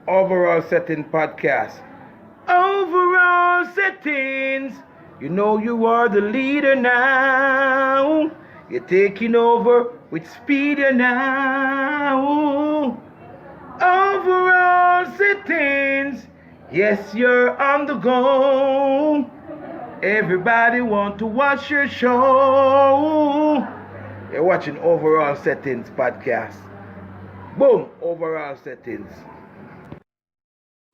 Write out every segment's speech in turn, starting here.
Overall Setting Podcast. Overall Settings. You know you are the leader now. You're taking over with speed now. Overall Settings. Yes, you're on the go. Everybody want to watch your show. You're watching Overall Settings Podcast. Boom, Overall Settings.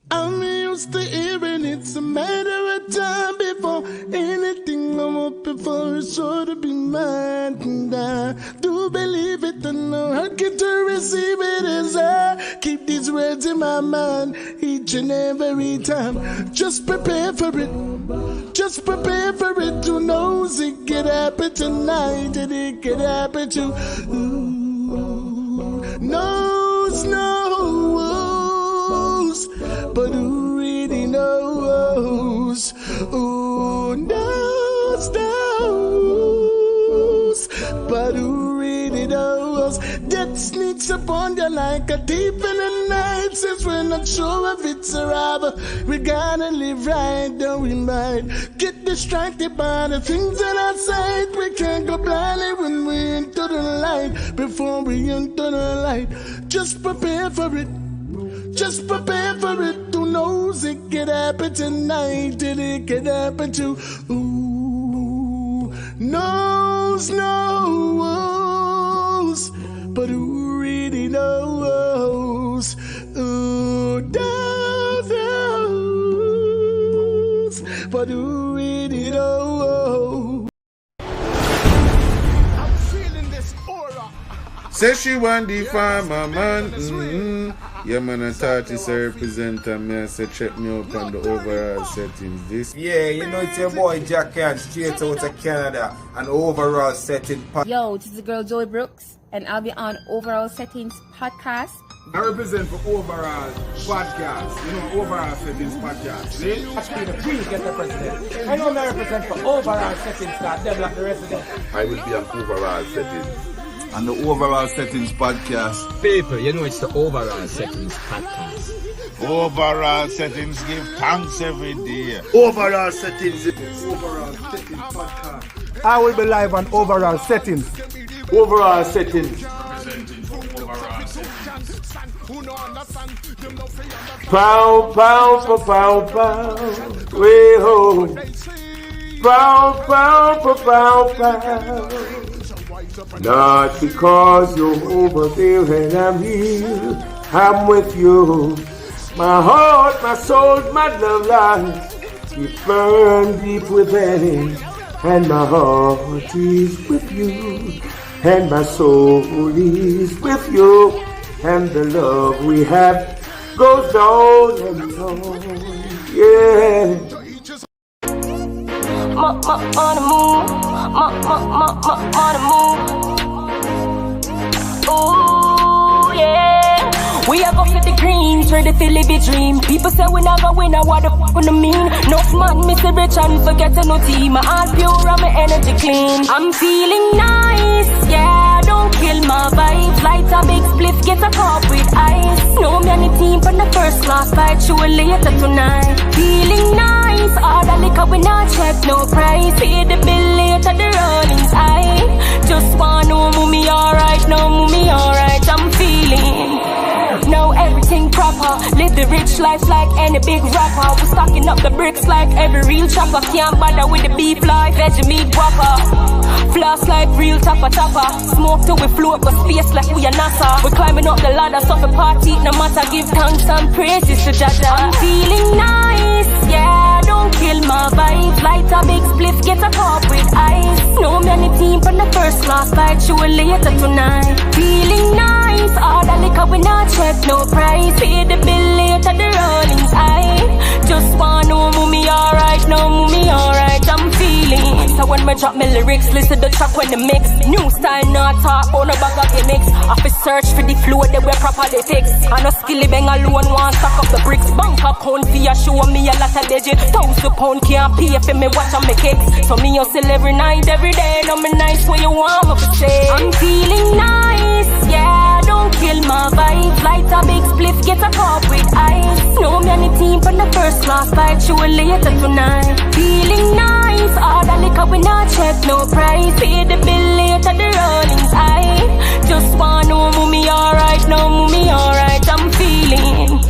I'm used to hearing it's a matter of time before anything I'm hoping for is sure to be mine. And I do believe it and know I get to receive it as I keep these words in my mind each and every time. Just prepare for it. Just prepare for it. Who knows it could happen tonight and it could happen to knows. But who really knows? Who knows? But who really knows? Death sneaks upon you like a thief in the night. Since we're not sure if it's a robber, we gotta live right, don't we might get distracted by the things in our sight. We can't go blindly when we're into the light. Before we enter the light, just prepare for it. Just prepare for it. Who knows it could happen tonight and it could happen to knows. But who really knows? Who knows? But who really knows? I'm feeling this aura. Say she want define my man. Yeah, man, I thought it's a representative. Me, I said, check me up on the overall settings. This. Yeah, you know, it's your boy Jack and straight out of Canada. And overall setting. Yo, this is the girl Joey Brooks, and I'll be on Overall Settings Podcast. I represent for Overall Podcast. You know, Overall Settings Podcast. See? Actually, the queen get the president. I know I represent for Overall Settings that develop the resident. I will be on Overall Settings. And the Overall Settings Podcast. People, you know it's the Overall Settings Podcast. Overall Settings give thanks every day. Overall Settings. Overall Settings Podcast. I will be live on Overall Settings. Overall Settings. Pow, pow, pow, pow, pow. Way ho. Pow, pow, pow, pow, pow. Not because you're over there and I'm here, I'm with you. My heart, my soul, my love lies, you burn deep within, and my heart is with you, and my soul is with you, and the love we have goes on and on, yeah. On the move, on the move. Ooh, yeah. We are going for the greens, ready to live a dream. People say we never win, what the fuck do mean? No man, Mr. Rich and forget no team. My heart pure and my energy clean. I'm feeling nice, yeah, don't kill my vibes. Light a big split, get a cup with ice. No me and the team from the first class fight, show later tonight. Feeling nice, all the liquor we not check, no price. Pay the bill later, the rolling's high. Just wanna know me alright, no me alright, I'm feeling. Know everything proper, live the rich life like any big rapper. We stocking up the bricks like every real chopper. Can't bother with the beef like veggie meat guapa. Floss like real topper. Smoke till we float, but space like we are NASA. We climbing up the ladder, so for party, no matter. Give thanks and praises to Jaja. I'm feeling nice, yeah, don't kill my vibes. Light a big split, get a cup with ice. No me and the team from the first class fight, show later tonight. Feeling nice, all the liquor we not check, no price. Pay the bill later, the rolling's high. Just wanna know me alright, no me alright, I'm feeling. So when me drop my lyrics, listen the track when the mix. New style, not talk, on a bag of gimmicks. Have to search for the flow, they wear proper they fix. I know skilly bang alone, want stack up the bricks. Bank account for you, show me a lot of digits. £1,000 can't pay for me watch on me kicks. So me hustle every night, every day. No me nice where you want me to say. I'm feeling nice, yeah, don't kill my vibes. Light a big spliff, get a cup with ice. Know me and the team from the first class, fight you later tonight. Feeling nice, all the liquor we not check, no price. Pay the bill later, the rolling's high. Just wanna know, mommy alright, no, mommy alright, I'm feeling.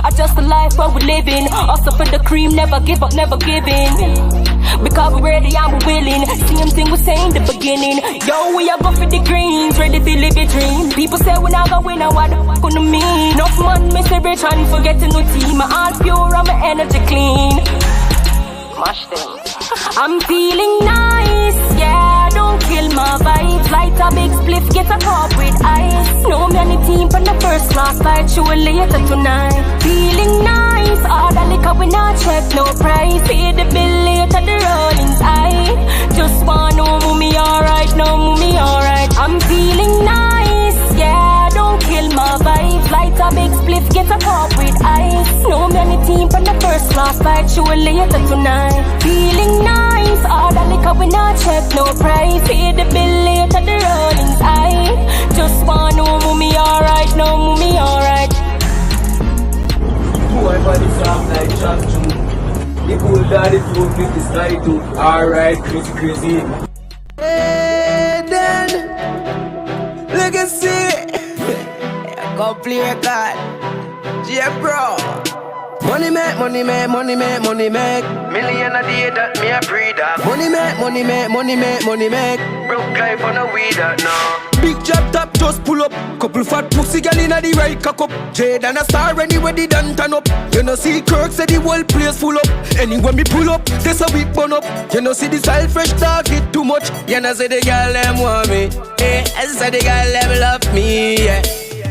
I just the life where we living. Also for the cream, never give up, never giving. Because we ready and we willing. Same thing we say in the beginning. Yo, we are go for the greens, ready to live a dream. People say we not gonna win, what the fuck gonna mean? Enough man, miss a rich and forgetting no team. My all pure and my energy clean. Mash them. I'm feeling nice, yeah, don't kill my vibes. Light a big spliff, get a cup with ice. Know me and the team from the first class, fight you later tonight. Feeling nice, all the liquor we not check, no price. Pay the bill later, the rolling's high. Just wanna know, mommy alright, no, mommy alright. I'm feeling nice, yeah, don't kill my vibes. Light a big spliff, get a cup with ice. Know me and the team from the first class, fight you later tonight. Feeling nice, all the liquor we not check, no price. Pay the bill later, the rolling's high. Just wanna know, mommy alright, no, mommy alright. Boy, body soft like Chuck too. The cool daddy food with the slide too. Alright, crazy. Hey, then, legacy. Go play a card. Yeah, bro. Money make, money make, money make, money make. Million a day that me a breed up. Money make, money make, money make, money make. Broke life on a weed that now. Big job top, just pull up. Couple fat pussy gal inna the right cock up. Jaiidon a star anywhere the done turn up. You know see Kirk say the whole place full up. Anywhere me pull up, there's a week burn up. You know see the style fresh talk it too much. You know say the gal them want me. I say the gal them love me. Yeah.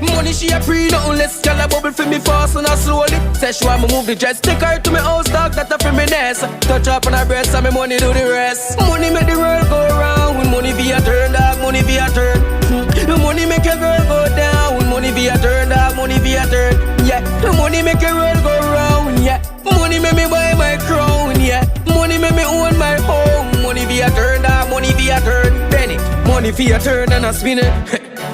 Money she a free, nothing less. Girl a bubble for me fast and I slowly. Say she want me move the dress, take her to me house, dog, that a for me nest. Touch up on her breast and me money do the rest. Money make the world go round, with money be a turn, dog, money be a turn. The money make a girl go down, with money be a turn, dog, money be a turn. Yeah, the money make a world go round, yeah. Money make me buy my crown, yeah. Money make me own my home. Money be a turn, dog, money be a turn. Penny, money be a turn and I spin it.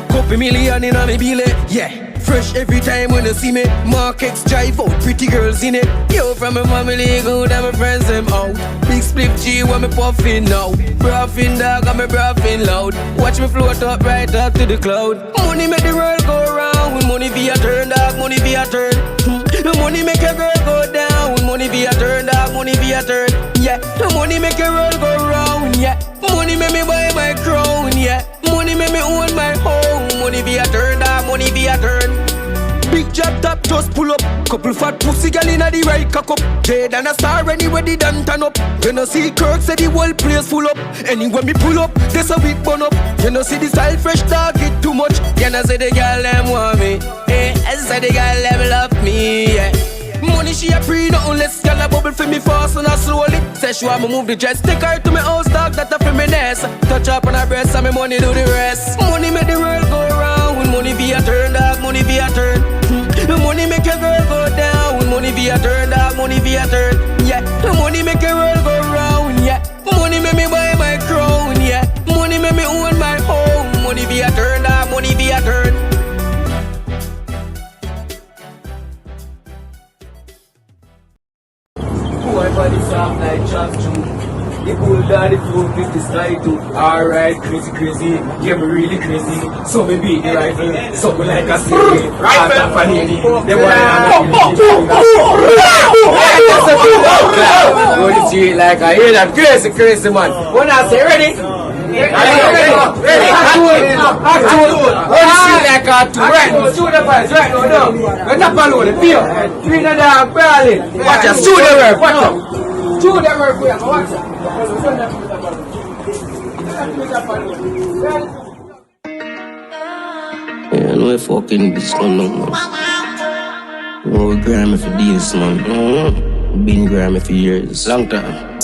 Couple million in a me bill, yeah. Fresh every time when you see me. Markets drive out, pretty girls in it. Yo, from my family good and my friends them out. Big split G when me puffin' now. Braffin' dog and me braffin' loud. Watch me float up right up to the cloud. Money make the world go round. When money be a turn, dog, money be a turn. The money make a girl go down. When money be a turn, dog, money be a turn. Yeah, the money make a world go round. Yeah, money make me buy my crown. Yeah, money make me own my home. Money be a turn, dog, money be a turn. Big job top, just pull up. Couple fat pussy gal inna the right cock up. Jaiidon a star anywhere the done turn up. You know see Kirk say the whole place full up. Anywhere me pull up, there's a week burn up. You know see the style fresh dog it too much. You know say the gal them want me. I say the gal them love me. Yeah. Money she a free, nothing less. Girl a bubble for me fast and I slowly. Say she want me move the dress, take her to me house, dog, that a for me nest. Touch up on her breast and me money do the rest. Money make the world go round. When money be a turn, dog, money be a turn. The money make a girl go down. When money be a turn, dog, money be a turn. Yeah, the money make a world go round. Yeah, money make me buy my crown. Yeah, money make me own my home. Money be a turn, dog, money be a turn. Boy, body soft like Chuck too. The cool daddy food with the slide too. Alright, crazy. Yeah, me really crazy. So me beat the rifle, something like a snake. Rifle for lady. They want to go the street like I hear that crazy man. When I say ready? Ready. Like cartoon. Right now, shoot the boys. Right now, we're not following the field. Three of them barely. Watch us, shoot the work. Watch out. Shoot the work, boy. Watch out. Yeah, I know I fucking bitch, man. No, we Grammy for this, man. Been Grammy for years, long time.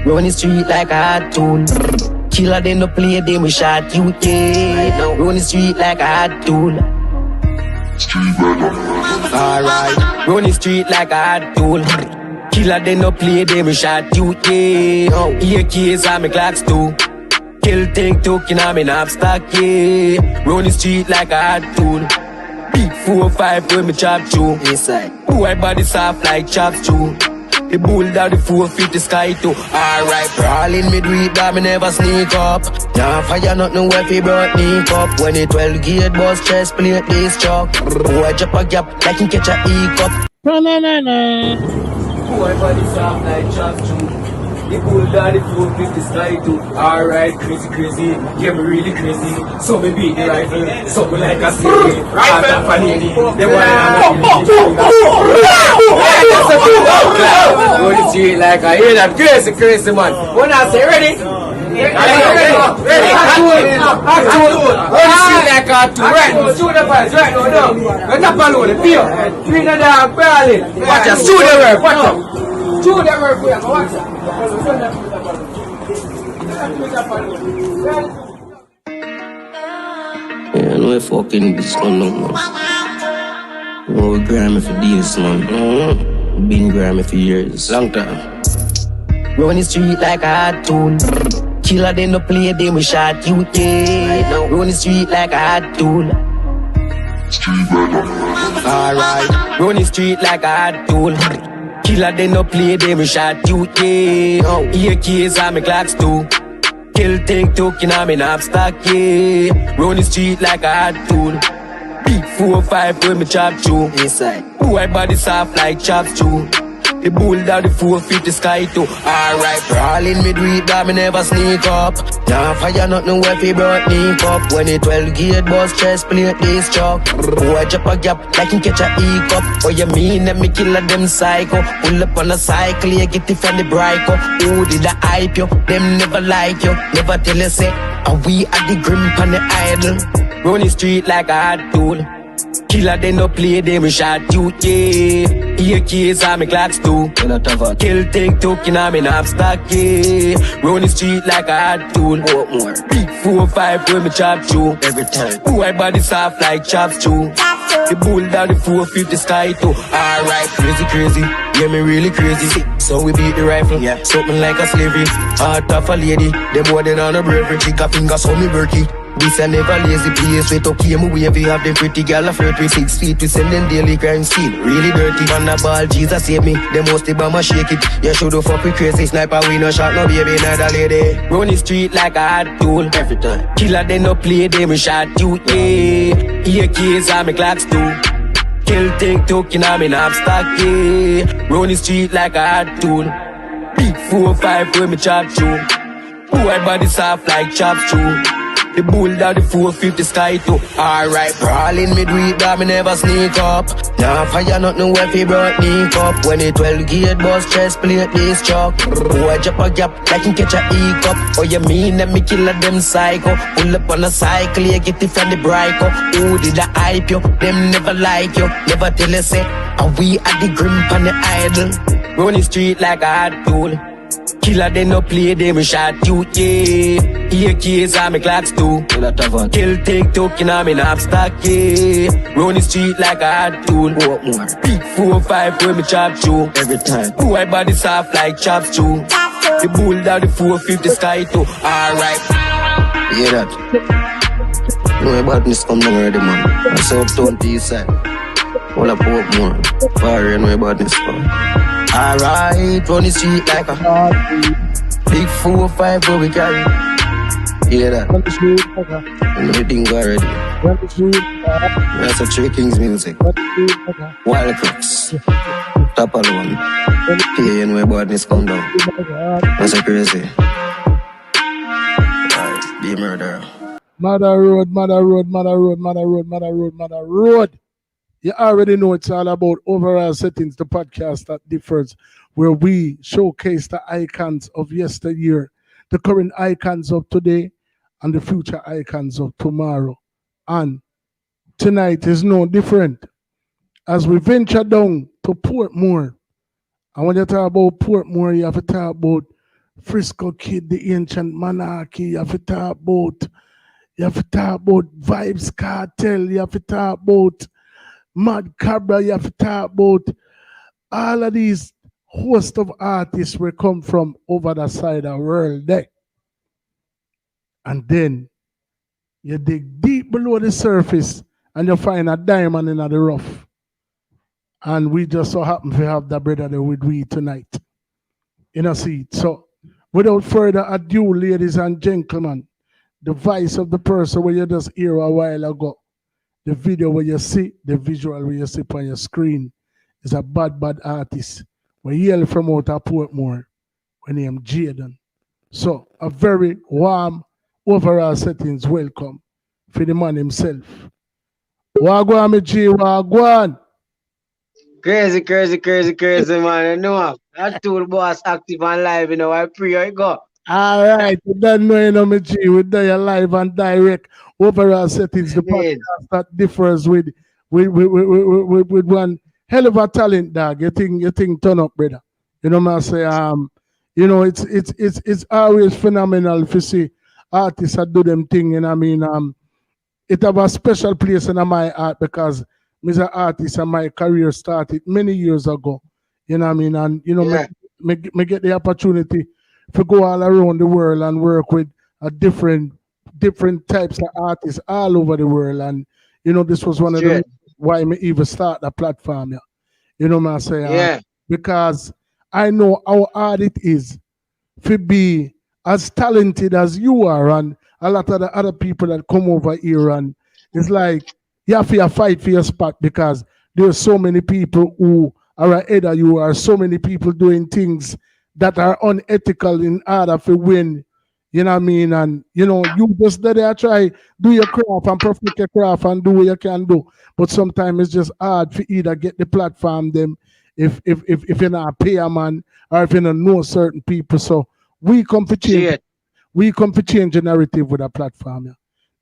Run the street like a hot tool. Killer then no play, then we shot you, yeah. Run the street like a hot tool. Alright, run the street like a hot tool. Killer then no play, then we shot you, yeah. Oh, here keys on me clocks too. Kill thing took in a me knapsack, yeah. Run the street like a hot tool. Big 4-5 when me chop through. Inside. Boy body soft like chops too. The bull down the 450 sky too. Alright, brawling me do it, but me never sneak up. Nah, fire nothing where he brought me up. When it 12 gate bus chest plate this chalk. Boy drop a gap like he catch a e-cup. Boy body soft like chops too. The bull down the 450 sky too. Alright, crazy. Yeah, me really crazy. So me beat the rifle, something like a silly. Rifle for lady. They want to go the street like I hear that crazy man. When I say ready? Ready. Go the street like a two. Right now, shoot the boys. Right now, get up and load the beer. Three the dog barely. Watch out, shoot the work. Watch out. Shoot the work, boy. Watch out. Yeah, I know I fucking this one no man. No, we Grammy for this man. Been Grammy for years, long time. Run the street like a hot tool. Killer then no play, then we shot you, yeah. Run the street like a hot tool. Alright, run the street like a hot tool. Killer then no play, then we shot you, yeah. Here keys on me clocks too. Kill take token on me knapsack, yeah. Run the street like a hot tool. Big 4-5 when me chop through. Inside. Boy body soft like chops too. The bull down the 450 sky too. Alright, brawling me do it, but me never sneak up. Nah, fire nothing where he brought me up. When it 12 gate bus chest plate this chalk. Boy drop a gap like he catch a e-cup. Oh you mean that me kill a them psycho. Pull up on a cycle, you get it from the Bryco. Who did I hype you? Them never like you. Never tell you say, and we at the grim on the idol. Run the street like a hot tool. Killer then no play, then we shot you, yeah. Here keys on me clocks too. Kill take token on me knapsack, yeah. Run the street like a hot tool. Big 4-5 when me chop through. Every time. Boy body soft like chops too. The bull down the 450 sky too. Alright, crazy. Yeah, me really crazy. So we beat the rifle, yeah. Something like a slavery. Heart of a lady. Them more than on a bravery. Chick a finger so me berkey. This a never lazy place. Wait up here, me wavy. Have the pretty girl a flirt with 6 feet. We send them daily crime scene. Really dirty. Man a ball, Jesus save me. Them most the bomber shake it. You shoulda fuck with crazy sniper. We no shot no baby, neither lady. Run the street like a hot tool. Every time. Killer then no play, then we shot you, yeah. Here keys on me clocks too. Kill take token on me knapsack, yeah. Run the street like a hot tool. Big 4-5 when me chop through. Boy body soft like chops too. The bull down the 450 sky too. Alright, brawling me do it, but me never sneak up. Nah, fire nothing where he brought me up. When it 12 gate bus chest plate this chalk. Boy drop a gap like he catch a e-cup. Oh you mean that me kill a them psycho. Pull up on a cycle, you get it from the Bryco. Who did I hype you? Them never like you. Never tell you say, and we at the grim on the idol. Run the street like a hot tool. Killer then no play, then we shot you, yeah. Here keys on me clocks too. Kill take token on me knapsack, yeah. Run the street like a hot tool. Big 4-5 when me chop through. Every time. Boy body soft like chops too. The bull down the 450 sky too. Alright. Yeah that. No about this come down already man. I saw uptown to east side. All up more. Far no about this come. Alright, run the street like a big 4-5 where we carry. Hear that? Run the street like a everything already. Run the street that's a Three Kings music. Wild Crooks. Top alone. PN where badness come down. That's a crazy. Alright, be murderer. Mother Road. You already know it's all about overall settings, the podcast that differs, where we showcase the icons of yesteryear, the current icons of today, and the future icons of tomorrow. And tonight is no different. As we venture down to Portmore, and when you talk about Portmore, you have to talk about Frisco Kid, the ancient monarchy, you have to talk about Vibes Cartel, you have to talk about Mad Cabra, you have to talk about all of these host of artists will come from over the side of the world there. And then you dig deep below the surface and you find a diamond in the rough. And we just so happen to have that brother there with we tonight. You know, see. So, without further ado, ladies and gentlemen, the voice of the person where you just hear a while ago, the video where you see, the visual where you see on your screen, is a bad artist. We hail from out of Portmore, when named Jaiidon. So, a very warm overall settings welcome for the man himself. Wagwan, me G, wagwan. Crazy, man. You know, that tool boss active and live, you know, I pray I go. All right, we don't know, you know, me G, we there live and direct. Overall settings, the podcast that differs with one hell of a talent, dog. You think turn up, brother. You know what I say? You know, it's always phenomenal to see artists that do them thing, you know what I mean? It have a special place in my heart because me as an artist and my career started many years ago. You know what I mean? And you know, me get the opportunity to go all around the world and work with a different types of artists all over the world. And you know, this was one of the reasons why me even start the platform. Yeah. You know what I say? Because I know how hard it is to be as talented as you are, and a lot of the other people that come over here, and it's like you have to fight for your spot because there's so many people who are ahead of you, are so many people doing things that are unethical in order to win. You know what I mean? And you know, you just there try do your craft and perfect your craft and do what you can do. But sometimes it's just hard to either get the platform them if you're not a payer man or if you don't know certain people. So we come to change. We come to change the narrative with a platform. Yeah.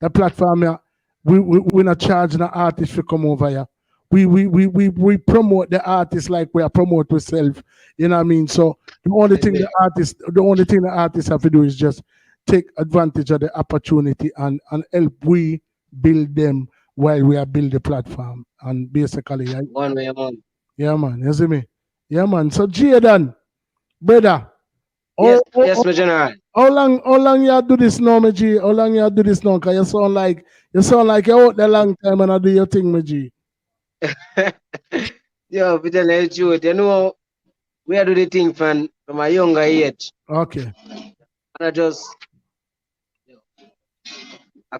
The platform, yeah, we're not charging the artist to come over here. We promote the artist like we are promote ourselves. You know what I mean? So the only thing the artists have to do is just take advantage of the opportunity and help we build them while we are building the platform. And basically, one way, man. Yeah, man. You see me? Yeah, man. So Jaiidon, brother. Yes, my general. How long you do this now, my G? How long you do this now? Cause you sound like you're out there long time and I do your thing, my G. Yo, to tell you the truth, you know, we do the thing from a younger age. Okay. And I just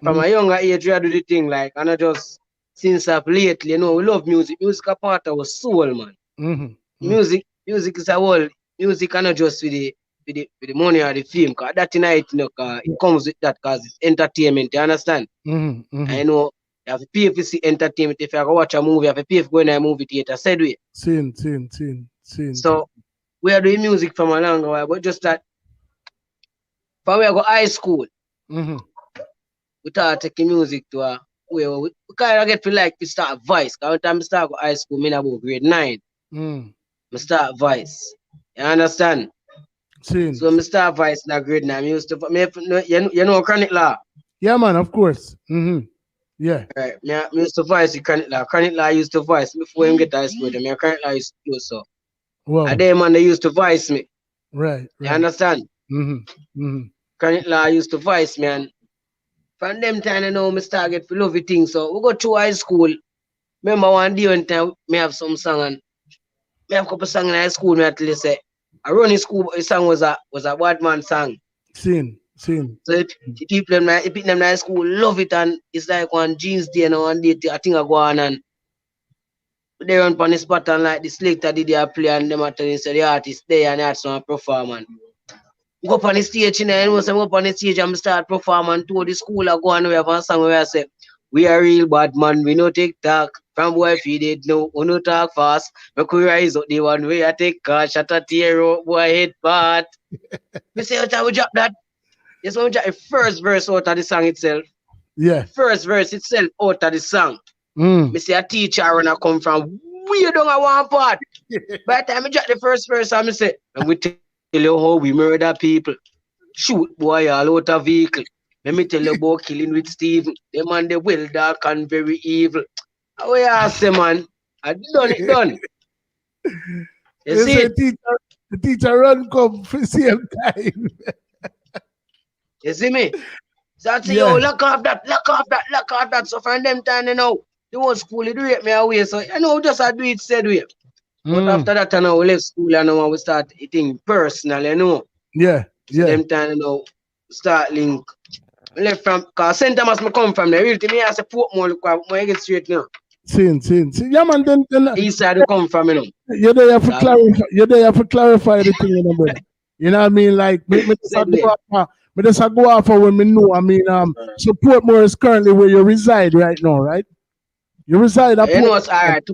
from a younger age, we do the thing like, and I just since up lately, you know, we love music. Music a part of our soul, man. Music is a whole. Music cannot just with the money or the film, cause that tonight, you know, it comes with that cause it's entertainment. You understand? I know you have to pay for see entertainment. If you go watch a movie, you have to pay for going to a movie theater. Said we. Seen. So we are doing music from a long while, but just that from where I go high school, we start taking music to a where we kind of get to like to start voice. Cause when time I start go high school, me about grade 9. I start voice. You understand? So I start voice in grade 9. I used to you know Chronic Law. Yeah, man, of course. Yeah. Right. I used to voice the Chronic Law. Chronic Law used to voice me before him get high school. Me Chronic Law used to do so. Wow. And then man they used to voice me. Right. You understand? Chronic Law used to voice me, and from them time I know me start get to love it thing. So we go to high school. Remember one day when time me have some song and me have a couple songs in high school. Me actually say I run in school. The song was a bad man song. Seen. So the people in high school love it, and it's like one jeans day and one day I think I go on and they run on the spot and like the selector did their play and them actually say the artist there and that's some performance. Go up on the stage, you know, so I go up on the stage and start performing to the school. I go and we have a song where I say, we are real bad man, we no take talk. From boy feed it, no, we no talk fast. We could rise up the one way I take cash, shut a tear out, boy head part. You say, how we drop that? Yes, we drop the first verse out of the song itself. Yeah. First verse itself out of the song. Me say a teacher when I come from way down at one part. By the time I drop the first verse, I say, and we tell you how we murder people. Shoot boy all out of vehicle. Let me tell you about killing with Stephen. The man they well dark and very evil. How you ask them, man? I done. You see it? The teacher run come for same time. You see me? So I say, yo, lock off that. So from them time, you know, The whole school, it rate me away. So, I know, just I do it said way. But after that, I know we left school and now we start eating personal, you know. Yeah, so them time, you know, start link. I left from, because St. Thomas me come from there. Really, me I say Portmore, look, I get straight now. Seen. Yeah, man, then East side you come from, you know. You're there for clarify. You're there for clarify the thing, you know, brother. You know what I mean? Like, me just a go off for when me know. I mean, so Portmore is currently where you reside right now, right? You reside at You know, Portmore. it's all right.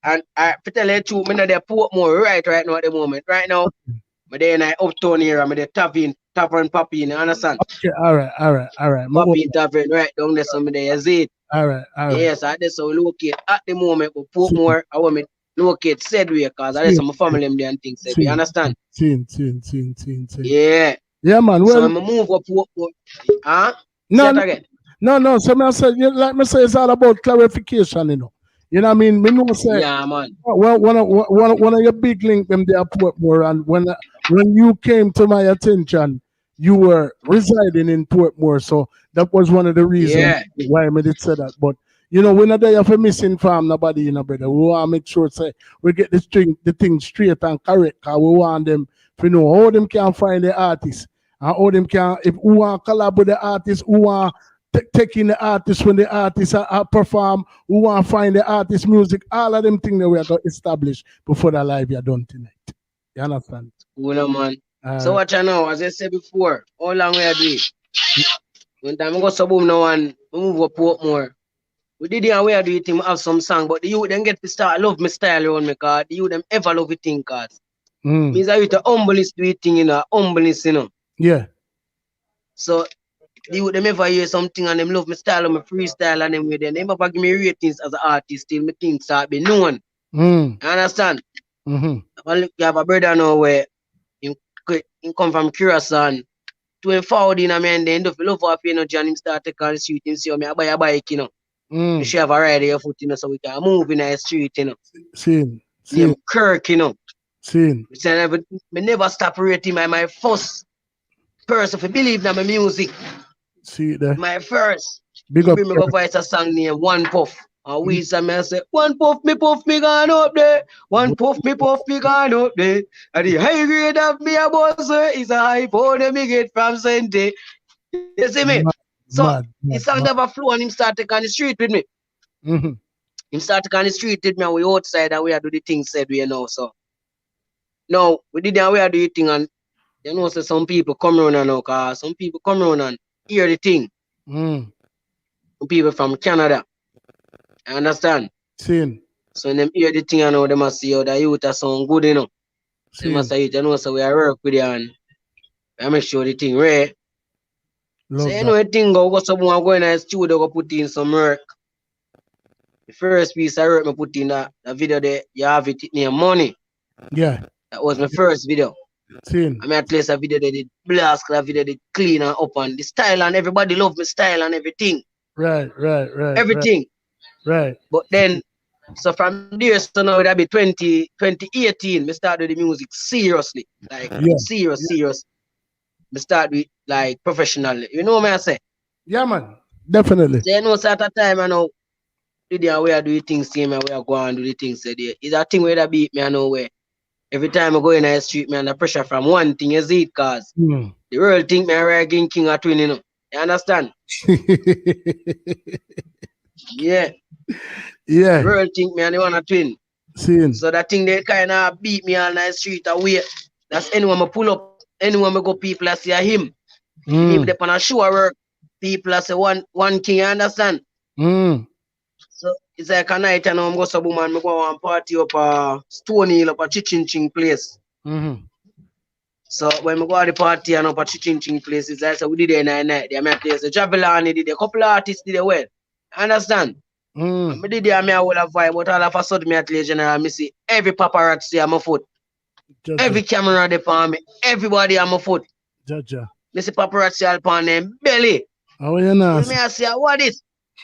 And to tell you the truth, I'm not there Portmore right now at the moment. Right now, I'm there in the uptown area. I'm there Tavern Papi, you understand? Okay, all right. Papi Tavern right down there, so I'm there, you see it? All right. Yes, I just so locate at the moment, but Portmore, I want me locate Sedway, because I just my family them there and things, you understand? Seen. Yeah. Yeah, man. So Well, I'm move up Portmore. Huh? no, Say it again. no. So I said, like me say, it's all about clarification, you know. You know what I mean? Me know say, yeah, man. Well, one of your big link them there Portmore, and when you came to my attention, you were residing in Portmore, so that was one of the reasons why I did say that. But you know, we're not there for misinform nobody, you know, brother. We want to make sure say we get the thing straight and correct, because we want them to know how them can find the artists and how them can, if we want to collab with the artists, who want taking the artists when the artists are perform, who want to find the artist music, all of them things that we are going to establish before the live you are done tonight. You understand? Cool, man. So what you know, as I said before, how long we are doing? When time I go suburb now and we move up Portmore, we did the way I do it, have some song, but the youth them get to start love my style around me, cause the youth them ever love it thing, cause means I with the humbleness do it thing, you know, humbleness, you know. Yeah. So the youth them ever hear something and them love my style and my freestyle and them way, then they never give me ratings as an artist till my things start be known. You understand? Well, you have a brother now where he come from Curacao. To him forward in a man, then do love for energy and him start to on the street, him see me I buy a bike, you know. You should have a ride your foot, you know, so we can move in the street, you know. Seen. Name Kirk, you know. Seen. I never stop rating my first person to believe in my music. See it there. My first. Big up. Bring me go voice a song named One Puff. And we say, one puff, me gone up there. One puff, me gone up there. And the high grade of me a boss is a high phone that me get from Sente. You see me? So the song never flow and him start to on the street with me. Him start to on the street with me and we outside and we are do the things said we know. So now we did and we are do the thing and you know so some people come around and now cause some people come around and hear the thing. Some people from Canada. I understand? Seen. So when them hear the thing and now they must see how the youth are sound good, you know. They must say, you know, so we are work with you and I make sure the thing right. So you know the thing go someone go in the studio go put in some work. The first piece I work me put in that video there, you have it near money. Yeah. That was my first video. Seen. I mean at least a video they did blast, that video they clean and up and the style and everybody love my style and everything. Right. Everything. Right. But then so from there, so now that'll be 2018, me start with the music seriously. Like serious. Me start with like professionally. You know what I say? Yeah, man. Definitely. So you know, so at that time I know the day where I do the things same and where I go and do the things there. It's a thing where that beat me I know where every time I go in the street, me under pressure from one thing, you see it, cause the world think me a ragging king or twin, you know. You understand? Yeah. Yeah. The world think me and the one a twin. Seen. So that thing they kind of beat me on the street away. That's anyone I pull up, anyone I go, people I see him. If they on a show work, people I say one king, you understand? So it's like a night and I'm go to boom and I go and party up a Stone Hill up a Chichinching place. So when we go to the party and up a Chichinching place, it's like so we did it in the night. They made place. The Javelin did it, a couple of artists did it well. Understand? I did it and I will have vibe, but all of a sudden me at the general, I see every paparazzi on my foot. Every camera they on me, everybody on my foot. Me see paparazzi all on them belly. Oh, you know. Me I say, what is?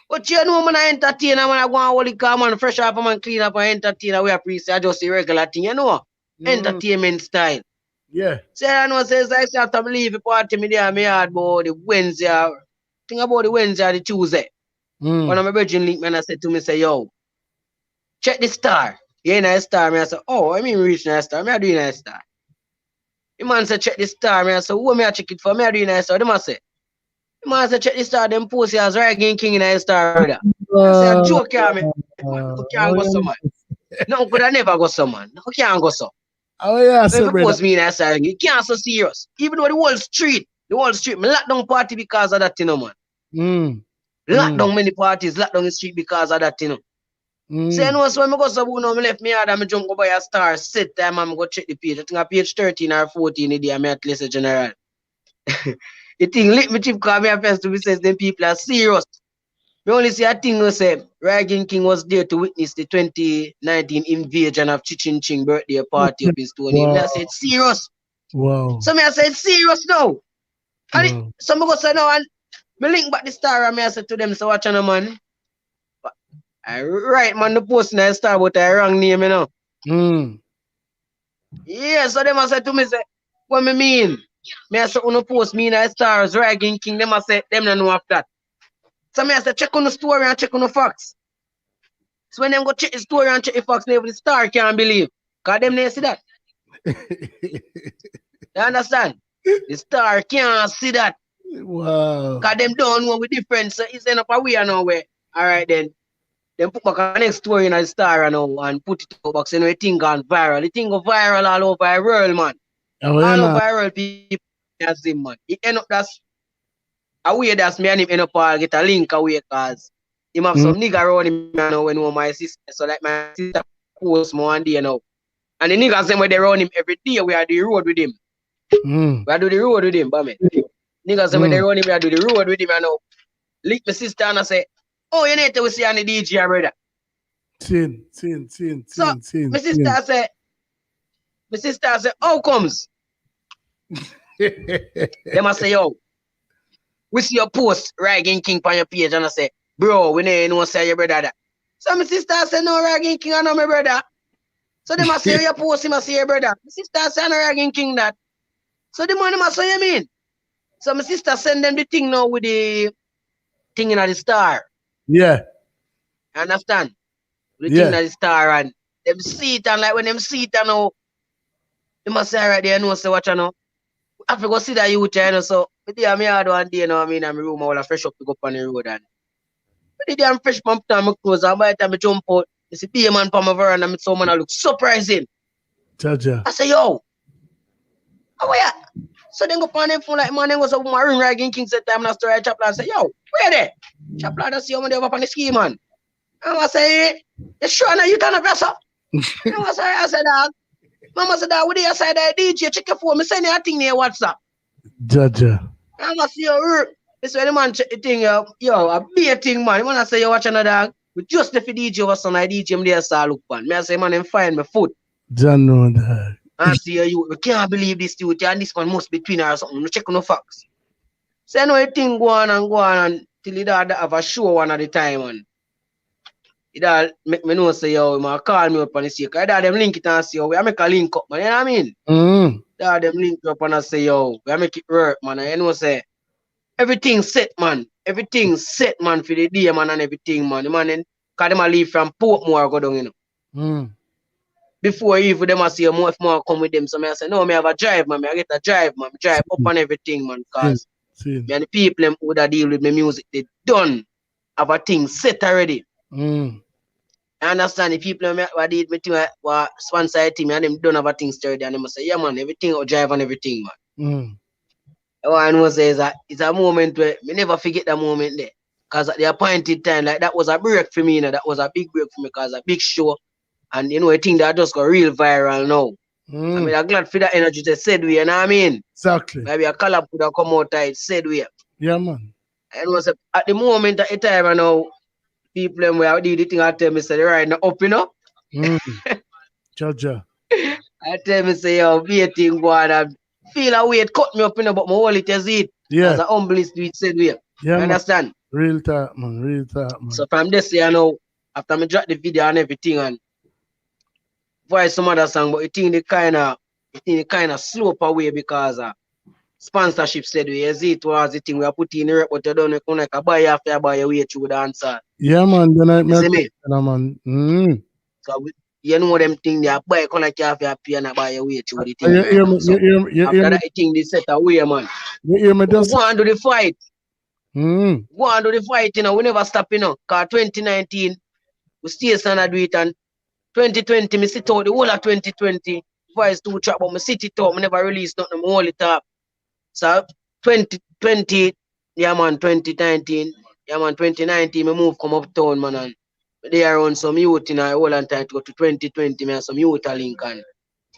But you know, when I entertain, when I go and hold it calm and fresh up and clean up and entertain, we appreciate just the regular thing, you know? Entertainment style. Yeah. So I know, says I start to leave the party, me there, me hard about the Wednesday. Think about the Wednesday or the Tuesday. One of my brethren link me and I said to me, say, yo, check the star. You in a star? Me I say, oh, I mean reach a star. Me I do in a star. The man said, check the star. Me I say, who me I check it for? Me I do in a star. The man say, check the star. Them post as Ragging King in a star, brother. I say, a joke here, man. Who can't go so, man? No, could I never go so, man. Who can't go so? Oh, yeah, So sir, if you post brother. me in a star, you can't so serious. Even though the whole street, me lock down party because of that, you know, man. Lock down many parties, lock down the street because of that, you know. So you know, so when I go so now, I left me hard and I jump go by a star, sit time and I go check the page. I think I page 13 or 14 the day I'm at Leicester General. The thing lit me chip because me a first to be says them people are serious. Me only see a thing who say Ragging King was there to witness the 2019 invasion of Chichin Ching birthday party up in Stony. Me I said serious. Wow. So me I said serious now. And so me go say now and me link back the star and me I said to them, so watch on man. Right man, the post in the star but I wrong name, you know. Yeah, so them I said to me, say, what me mean? Me I say, uno post me in the stars, Ragging King, them I say, them don't know of that. So me I say, check on the story and check on the facts. So when them go check the story and check the facts, never the star can't believe. Cause them never see that. You understand? The star can't see that. Wow. Cause them don't know we different. So it's end up a way nowhere. Alright then. Then put back a next story in the star and put it up back. So you know the thing gone viral. The thing go viral all over the world, man. Oh, all yeah, over the world people as him, man. It end up that's a way that's me and him end up all get a link away cause him have some nigga around him, you know, when my sister. So like my sister post more one day, you know. And the niggas them where they run him every day, we are do the road with him. We are do the road with him, but man. Niggas them where they run him, we are do the road with him, you know. Link my sister and I say, oh, you need to see on the DJ, brother. My sister say, how comes? Them I say, yo, we see your post, Ragging King on your page, and I say, bro, we know say your brother that. So my sister say, no, Ragging King, I know my brother. So them I say your post, him I say your brother. My sister say, no, Ragging King that. So the man, I say, you mean? So my sister send them the thing now with the thing in the star. Yeah. You understand? The thing in the star, and them see it, and like when them see it, you know, they must say right there, you know, say what you know. I have to go see that youth, you know, so the day I'm here one day, you know what I mean, I'm in my room, I will fresh up to go up on the road, and the day I'm fresh from time I close, and by the time I jump out, you see be a man from my veranda, and so man I look surprising. Jaja. I say, yo, how are you? So then go on them phone like man, then goes up my ring Ragging King said time and story Chaplain and say, yo, where there? Chaplain see how they up on the ski, man. And I say, hey, you sure now you turn up yourself? I said, dog. Mama said that with the side of the DJ, check your phone. I send you a thing there WhatsApp. Jaja. I'm gonna see your this way the man check the thing, yo, a big thing, man. When I say you watch another dog, we just left the DJ over son, I DJ him there so look pan. Me I say, man, him find my foot. John know that. And see you, we can't believe this dude, and this man must be twin or something. We check on the facts. So you know the thing go on and till he have a show one at the time, man. It all make me know say yo, man call me up on the sake. I them link it and say yo, we make a link up, man. You know what I mean? That them link up and I say yo, we make it work, man. And you know say everything set, man. Everything set, man, for the day, man, and everything, man. The man then cause them a leave from Portmore go down, you know. Before even them I say more if more come with them. So I say, no, me have a drive, man. I get a drive, man. Drive up on everything, man. Cause me and the people them who that deal with my music, they done have a thing set already. I understand the people who did me to sponsor a team and them don't have a thing sturdy and them say, yeah man, everything will drive and everything, man. All I know say is that it's a moment where me never forget that moment there. Cause at the appointed time, like that was a break for me, you know, that was a big break for me because a big show. And you know, a thing that just got real viral now. I mean, I'm glad for that energy they said we, you know what I mean? Exactly. Maybe a collab could have come out it said we. Yeah, man. And was at the moment at the time I know people them where I did the thing I tell me say they right now up, you know. Jaja. I tell me say yo, be a thing go on and feel a weight cut me up, you know, but my whole it is it. Yeah. As a humble street said we. Yeah, you understand? Man. Real talk, man. Real talk, man. So from this year now, after me drop the video and everything and voice some other song, but it think the kinda slope away because sponsorship said we it was the thing we are putting in the rep, but you don't know like a buy after buy your way through the answer. Yeah, man. Then I You see me? man. So you know them thing they buy connect you after pay and buy your way through the thing. You hear me? So You hear after me? that thing they set away, man. You hear me? Go on do the fight. Mm. Go on do the fight, you know. We never stop, you know. Cause 2019 we stay standard do it, and 2020 me sit out the whole of 2020. Voice too trap, but me sit it out. Me never release nothing. Me hold it up. So 2020, yeah man, 2019, yeah man, 2019, me move come uptown, man, and they around some youth in a whole and time to go to 2020, me and some youth a Lincoln.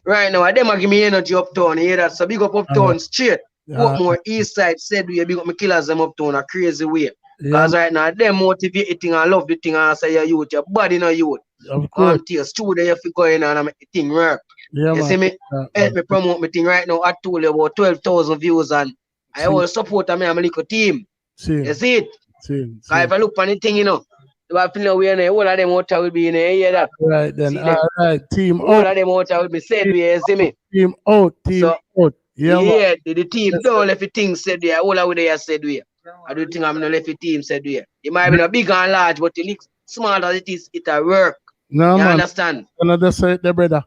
Right now, them a give me energy uptown, you hear that? So big up uptown straight. What more east side said we big up me killers them uptown a crazy way. Cause right now, them motivate the thing and love the thing and say your youth, your body no youth. Of course. Studio you have to go in and make the thing work. Yeah, you man. see me? Help me promote my thing right now. I told you about 12,000 views and I always support me and my little team. You see it? See. If I look on the thing, you know, if I feel we in there, all of them out will be in there, you hear that? Right then. All right, team all out. of them out will be said, you see me? Team out, team out. Yeah, yeah, the team don't let the thing said there, all of them said we. I don't think I'm gonna let the team said we. It might be a big and large, but it looks small as it is, it'll work. No, you man. Understand? And I just say it there, brother.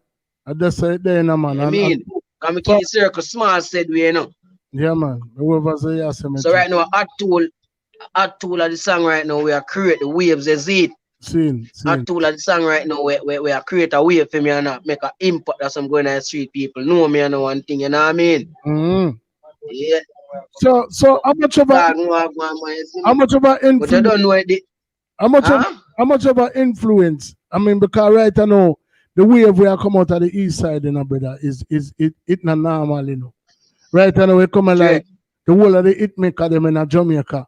I just say it there, no, man. I mean, come keep the circle small, said we, you know. Yeah, man. Whoever say yes, so right now, hot tool of the song right now, we are create the waves, you see it? Seen. Hot tool of the song right now, we are create a wave for me and make an impact that some going on the street people know me and know one thing, you know what I mean? Mm-hmm. Yeah. So how much of a influence? But I don't know it. How much of an influence? I mean, because right now the wave we are come out of the east side, you know, brother, is it not normal, you know. Right now we come like the whole of the hit maker them in Jamaica,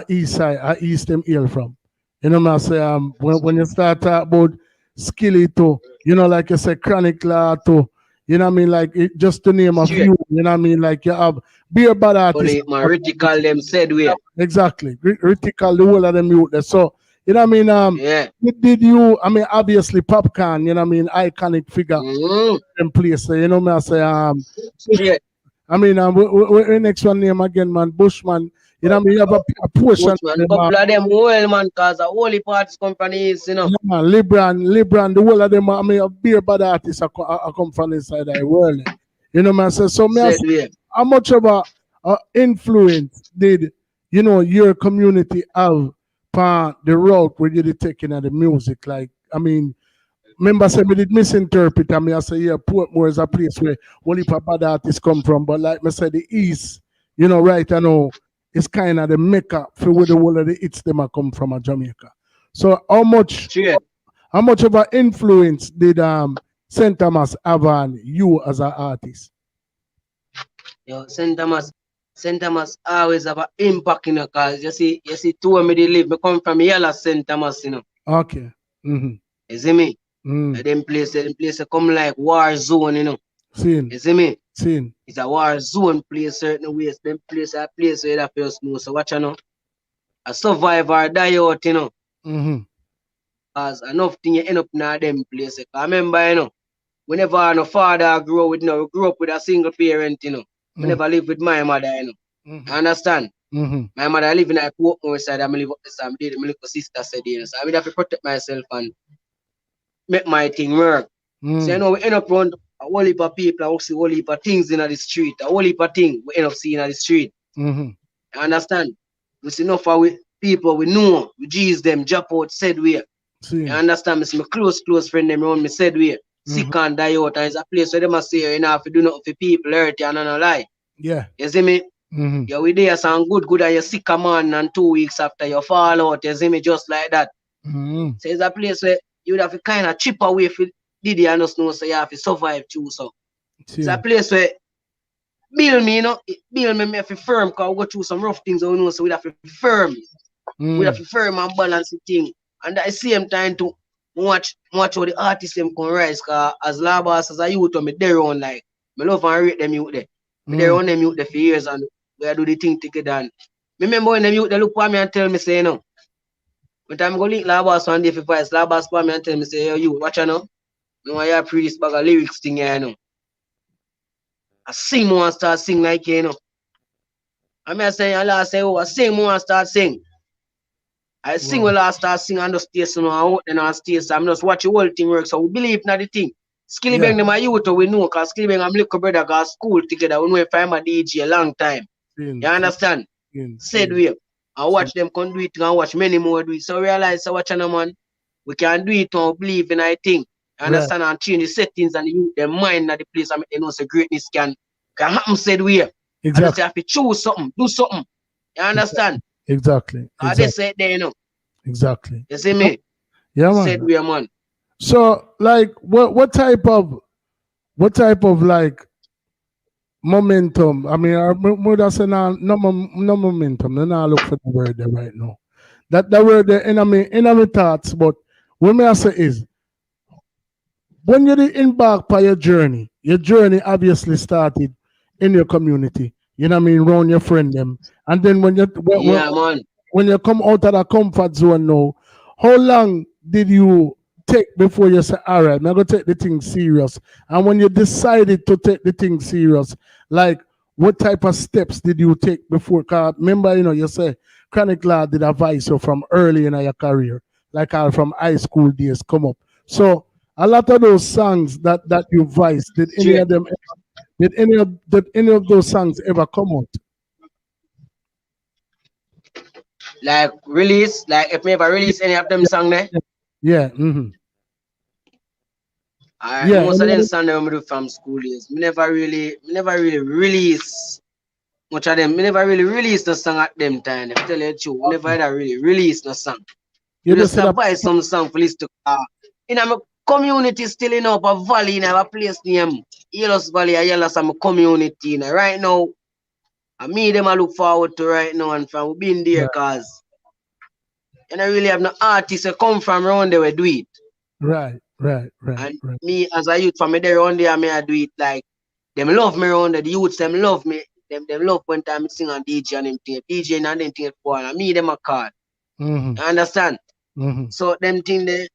east side, east them hail from. You know, I say when you start talk about skilly to, you know, like you say chronic law to, you know what I mean, like it, just to name a few, you know what I mean, like you have beer bad artists. Ritical them said we. Exactly. Ritical, the whole of them youth there. So, you know what I mean? Did you, I mean, obviously Popcorn, you know what I mean, iconic figure in place. You know what I say, I mean, we next one name again, man, Bushman. You know what I mean? You have a portion. Bushman, couple of them well, man, because the only parts companies, you know. Yeah, man, Libran, the whole of them, I mean, a beer bad artists are come from inside the world. You know what I say? So, how much of a influence did, you know, your community have on the route where you're taking of the music? Like, I mean, remember say me did misinterpret and me I say yeah, Portmore is a place where only bad artists come from, but like me say the east, you know, right I know it's kind of the mecca for where the whole of the hits them come from Jamaica. So how much of an influence did St. Thomas have on you as an artist? Yo, St. Thomas always have an impact, you know, cause you see two of me they live, me come from yellow St. Thomas, you know. Okay. Mm-hmm. You see me? Them place come like war zone, you know. Seen. You see me? Seen. It's a war zone place certain ways. Them place a place where you have to know. So watch you know. A survivor die out, you know. Mm-hmm. Cause enough thing you end up in them places. I remember, you know, whenever no father grew with, you know, we grew up with a single parent, you know. We never live with my mother, you know. You understand? My mother live in a Portmore side, I live up the side, my little sister said, you know. So I have to protect myself and make my thing work. So you know, we end up around a whole heap of people, I see a whole heap of things in the street, a whole heap of things we end up seeing in the street. You understand? We see enough of people we know, we G's them, drop out, said we. You understand? I see my close friend them around me said we. Sick and die out, and it's a place where they must say, you know, if you do nothing for people, hurt you and no lie. Yeah. You see me? Yeah, we there some good and you're sick a man and 2 weeks after you fall out, you see me, just like that. So it's a place where you would have to kind of chip away for Diddy and us know so you have to survive too. So it's a place where build me, you know, build me have to firm because we go through some rough things, you know, so we have to be firm. We have to firm and balance the thing. And at the same time to watch how the artists them can rise, because as labas as a youth, me there on like me love and rate them youth there. Me there on them youth there for years and we do the thing together. And remember when them youth they look for me and tell me say, you know, when time I go link labas one day for voice, labas for me and tell me say, yo, you watch you know. No, I have this bag of lyrics thing here, you know. I sing more and start sing like you know. I mean I say I say oh I sing more and start sing. I sing well I start sing and just stay so I out then I stay so I'm just watch the whole thing work. So we believe in the thing. Skilly Bang them a youth we know cause Skilly Bang I'm little brother cause school together we know if I'm a DJ a long time. You understand? Said we I watch them can do it and watch many more do it. So realize so watch man we can do it and believe in I think. You understand and change the settings and the youth their mind at the place and they know so greatness can happen said we. Exactly. I just have to choose something, do something. You understand? Exactly. They said there, you know. Exactly. You see me? Yeah, man. Said we are man. So, like, what type of like momentum? I mean, I say no momentum. Then I look for the word there right now. That word there in my thoughts, but what me I say is when you embark on your journey obviously started in your community. You know what I mean, around your friend them, and then when you when you come out of that comfort zone now, how long did you take before you say, all right, I'm going to take the thing serious? And when you decided to take the thing serious, like what type of steps did you take before? Cause remember, you know, you say Chronic Law did advise you from early in your career, like from high school days come up. So a lot of those songs that you voiced, did any of those songs ever come out? Like release, like if me ever release any of them song there? Yeah. Most of them songs that we do from school years. Me never really release much of them. Me never really release the song at them time. If I tell you the truth, we never ever really release the song. You just buy some song for list to in my community still in up a valley in a place named Yellows Valley, a yellow some community. You know. Right now, and me them I look forward to right now and from being there cause and I really have no artists that come from around there we do it. Right. And me as a youth from me there around there I do it like them love me around there, the youths them love me. Them love when time I sing on DJ and them thing. DJ and them thing for and me them a call. You understand? So them thing they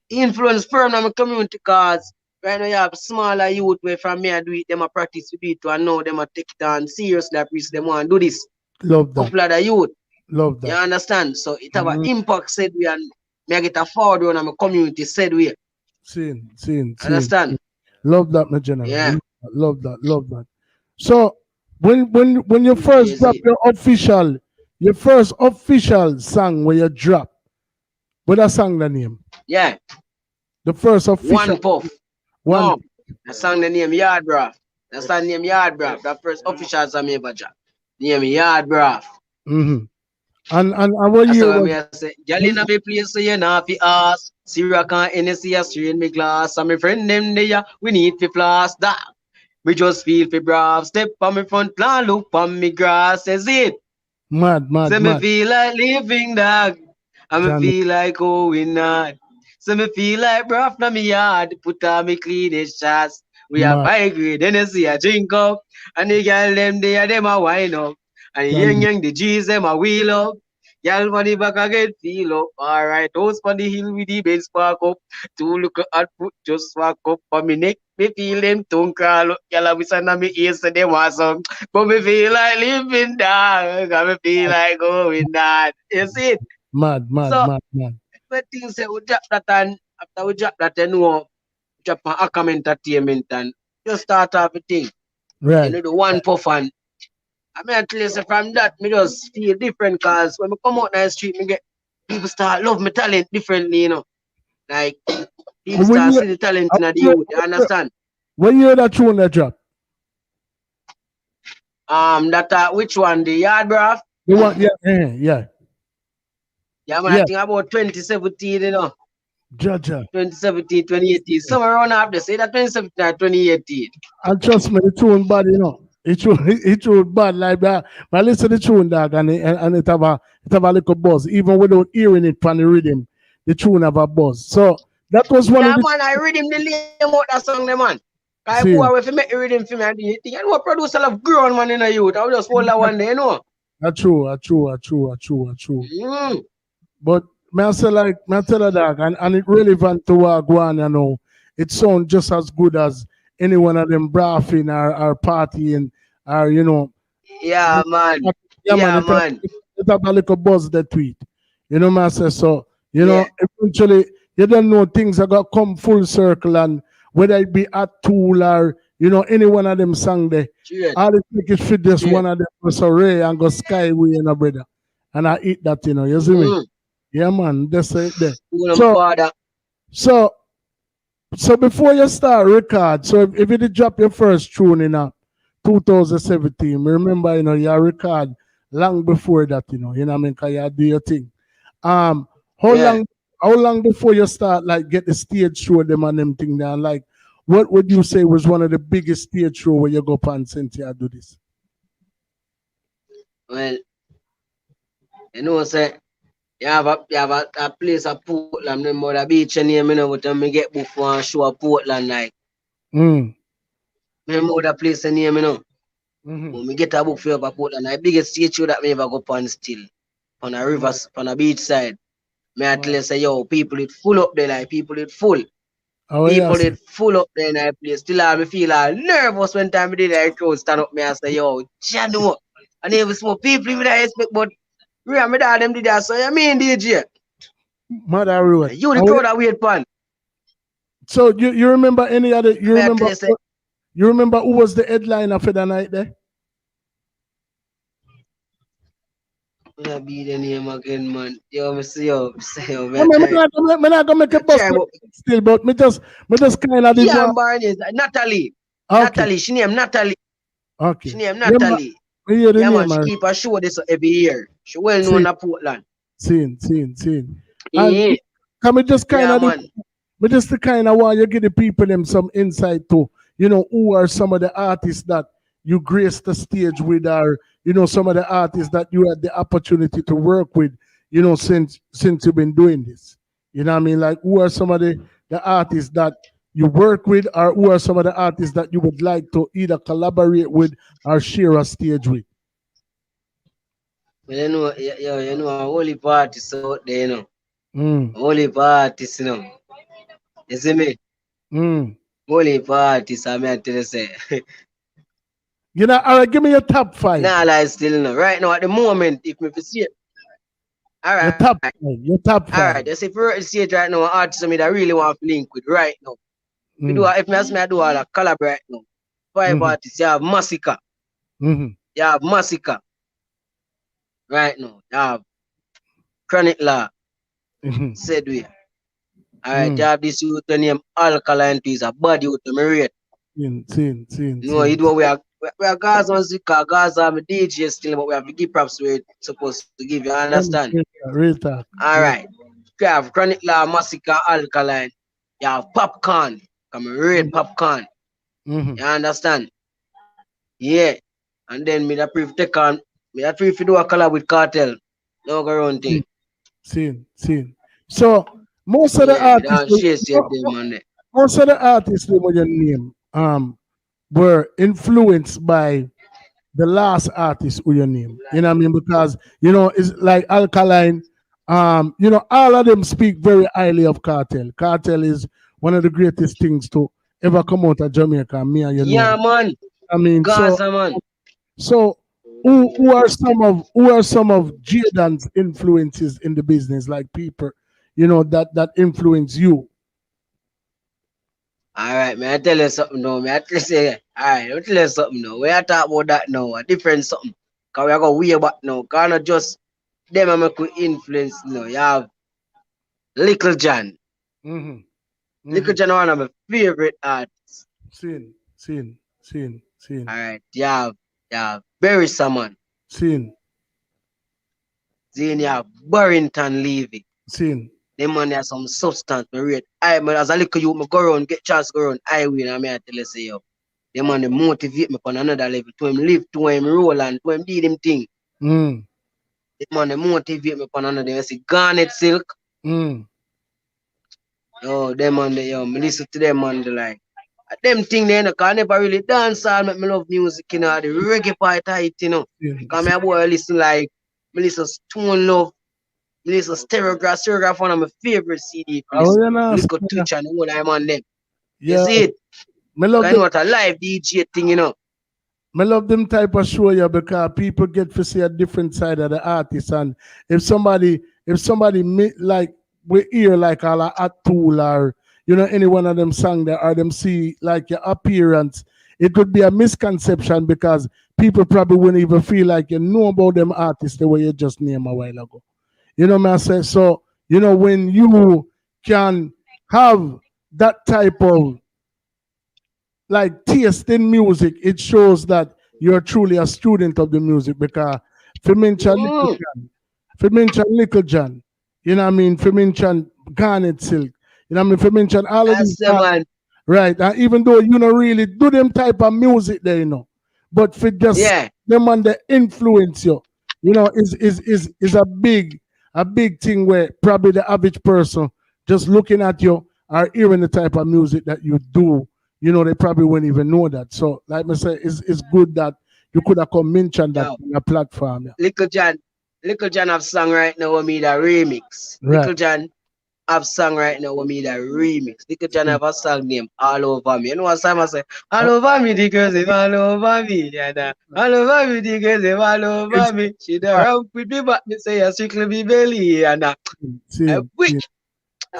influence firm on my community cause right now you have smaller youth where from me I do it, them a practice to do it and now them a take it on seriously like them want to do this. Love that. Couple of the youth. Love that. You understand? So it have an impact said we and me I get a forward on my community said we. Seen. Understand? Love that, my general. Yeah. Love that. So when you first drop your first official song where you drop, what that song the name? Yeah. The first official. One Puff. No. The song the name Yard Braff. The song name Yard Braff. The first official song me ever drop. Name Yard Braff. And what year was I say, girl in a me place so you not fi ask. Syrup and Hennessy a strain me glass. And my friend them there, we need fi floss that. We just feel fi brave. Step on me front lawn, look on me grass. Says it. Mad. Say me feel like living dog. And me feel like going on. So me feel like bruv na me yard. Put on me cleanest shots. We have high grade Hennessy a drink up. And the girl them there, them a wine up. And young the G's them a wheel up. Y'all for the back again feel up. Alright, those for the hill with the bed spark up. Two look at foot just walk up on me neck. Me feel them tongue crawl up. Y'all have listen to me ears so them want some. But me feel like living dog. And me feel like going down. You see it? Mad. But things say we drop that and after we drop that then we drop an Akam Entertainment and just start off a thing. Right. You know the One Puff and I mean at least from that me just feel different cause when I come out on the street me get people start love my talent differently, you know. Like people start see the talent in the youth, you understand? When you hear that tune that drop? Which one? The Yard Braff? The one, yeah. Yeah, man, I think about 2017, you know. Jaja. 2017, 2018. Somewhere around up there. Say that 2017 or 2018. And trust me, the tune bad, you know. It tune bad like that. But listen to the tune, dog, and it have a little buzz. Even without hearing it from the rhythm, the tune have a buzz. So that was one of the... man, I rhythm the name out that song, man. I go if you make the rhythm for me, and you think I know producer of grown man in a youth. I'll just hold that one day, you know. That's true. But I tell you, dog, and it relevant to what go on, you know. It sounds just as good as any one of them braffing or partying or Yeah, man. yeah, man, Yeah, man. it have a little buzz that tweet. You know, man, say so. Yeah. Eventually, you don't know things are gonna come full circle, and whether it be at Tool or any one of them song there, Straight. all it take is fit this Straight. one of them was so Ray and go skyway, brother, and I eat that, you see me? Yeah, man, that's it there. So before you start record, so if you did drop your first tune in 2017, remember, you record long before that, you know what I mean? Because you do your thing. How long before you start, like, get the stage show them and them thing there? Like, what would you say was one of the biggest stage show where you go up and since you do this? Well, say, you have a place at Portland, remember the beach name, but me get booked for a show at Portland, like. Remember the place name, When me get a book for you at Portland, the biggest stage show that me ever go on still. On a river, on a beach side. Me I tell you, say, yo, people it full up there, like, people it full. People it full up there in that place. Still I me feel nervous when time I did that crowd stand up me and say, yo, Jano. And even small people me I expect, but real me dad them did that. So you mean DJ? Mother Road. You the crowd that wait pan. So you remember any other you remember who was the headliner for the night there? I be the name again, man. Yo, me see yo, man. I'm not gonna make a bust still, but me just kind of yeah, Barney, Natalie. Okay. Natalie, she name Natalie. Okay. She name Natalie. Yeah, man, she keep a show this every year. She well known in Portland. Seen. Yeah. Can we just kind of we just the kind of want you give the people them some insight to, who are some of the artists that you grace the stage with, or some of the artists that you had the opportunity to work with, since you've been doing this. You know what I mean? Like, who are some of the artists that you work with, or who are some of the artists that you would like to either collaborate with or share a stage with? Well, a holy parties out there, Holy parties, You see me? Holy parties, I mean to say. All right, give me your top 5. Nah, like still no. Right now, at the moment, if me see it. All right. Your top 5. All right. Just if you see it right now, an artist that I really want to link with right now. If me ask me, I do all a collab right now. 5 artists. You have Massacre. You have Massacre. Right now. You have Chronic Law. Said we. All right. You have this youth named Alkaline Trees. A body with the rate. Seen. No, you do we are Gaza on Zika, Gaza, I'm a DJ still, but we have to give props we're supposed to give, you understand? Real talk. All right. You have Chronic Law, Massacre, Alkaline. You have Popcorn. Come red Popcorn. You understand? Yeah. And then me that brief take on, me that brief do a collab with Cartel. No go around thing. Seen. So most of the artists, most of the artists with your name, were influenced by the last artist with your name. You know what I mean? Because, it's like Alkaline, all of them speak very highly of Cartel. Cartel is one of the greatest things to ever come out of Jamaica. Me and you know. Yeah, man. I mean, Gaza, man. So who are some of Jaiidon's influences in the business, like people, that influence you? All right, may I tell you something now? May I tell you say, all right, let me tell you something now. We are talking about that now, a different something. Because we are going way back now. Because not just them I make influence now. You have Little John. Little John one of my favorite artists. Seen. All right, you have Barry Salmon. Seen. Then you have Barrington Levy. Seen. Them man have some substance, me rate. As a little youth, me go around, get chance to go around highway, and I tell you, say, yo, them man, they motivate me on another level, to him live, to him roll, and to him do them thing. Them man, they motivate me on another level. I say, Garnet Silk. Yo, them man, me listen to them man, they like, them thing there, because I never really dance all, make me love music, the reggae part tight, because my boy listen like, me listen Stone Love, listen Stereograph, one of my favorite CD. Listen Twitch and all I'm on them. You see it? Me love Kind them. of what a live DJ thing, you know. Me love them type of show yeah, because people get to see a different side of the artist. And if somebody like we hear like a tool or any one of them song there or them see like your appearance, it could be a misconception because people probably wouldn't even feel like you know about them artists the way you just named a while ago. You know what I say? So, when you can have that type of like taste in music, it shows that you're truly a student of the music because for Little John, you know what I mean? For mention Garnet Silk, you know what I mean? For mention all of these That's the man. right? And even though you don't really do them type of music there, but for just them and the influence you, is a big thing where probably the average person just looking at you or hearing the type of music that you do, they probably wouldn't even know that. So, like I say, it's good that you could have come mention that on a platform. Yeah. Little John have sung right now with me the remix. Right. Little John have sung right now with me the remix. Little John have a song named All Over Me. You know what song I say? All over me, the girls if all over me. Yeah, all over me, the girls if all over me. She the round with me, but me say I strictly be belly. And which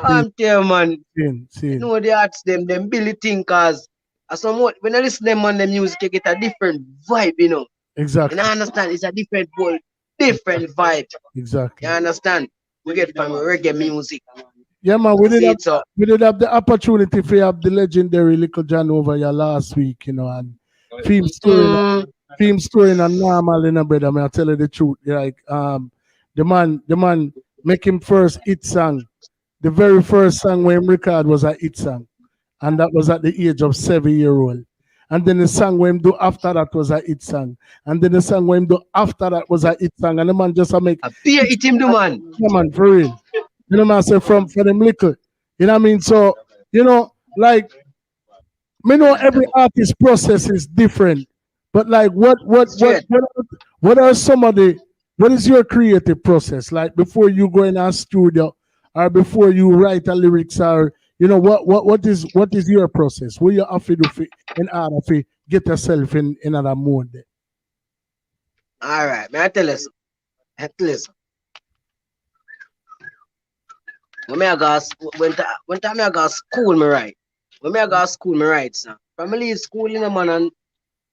I'm there, man. You know the arts them Billy thinkers. Somewhat when I listen them on the music, you get a different vibe. Exactly. And I understand it's a different world, different vibe. Exactly. You understand? We get from reggae music. Yeah, man, we did have the opportunity to have the legendary Little John over here last week, and film story and normal, brother. I tell you the truth. Like the man make him first hit song. The very first song when him record was a hit song. And that was at the age of 7-year-old. And then the song when him do after that was a hit song. And then the song when him do after that was a hit song. And the man just make a beer hit him do man. Yeah, man, for real. You know what I say from them little. You know what I mean? So, like me know every artist process is different. But like what are some of what is your creative process? Like before you go in a studio or before you write a lyrics or what is your process? What you have to do in order to get yourself in another mode? All right, man. I tell you. When I go school, me right. When I go school, me right, sir. From I leave school, man, and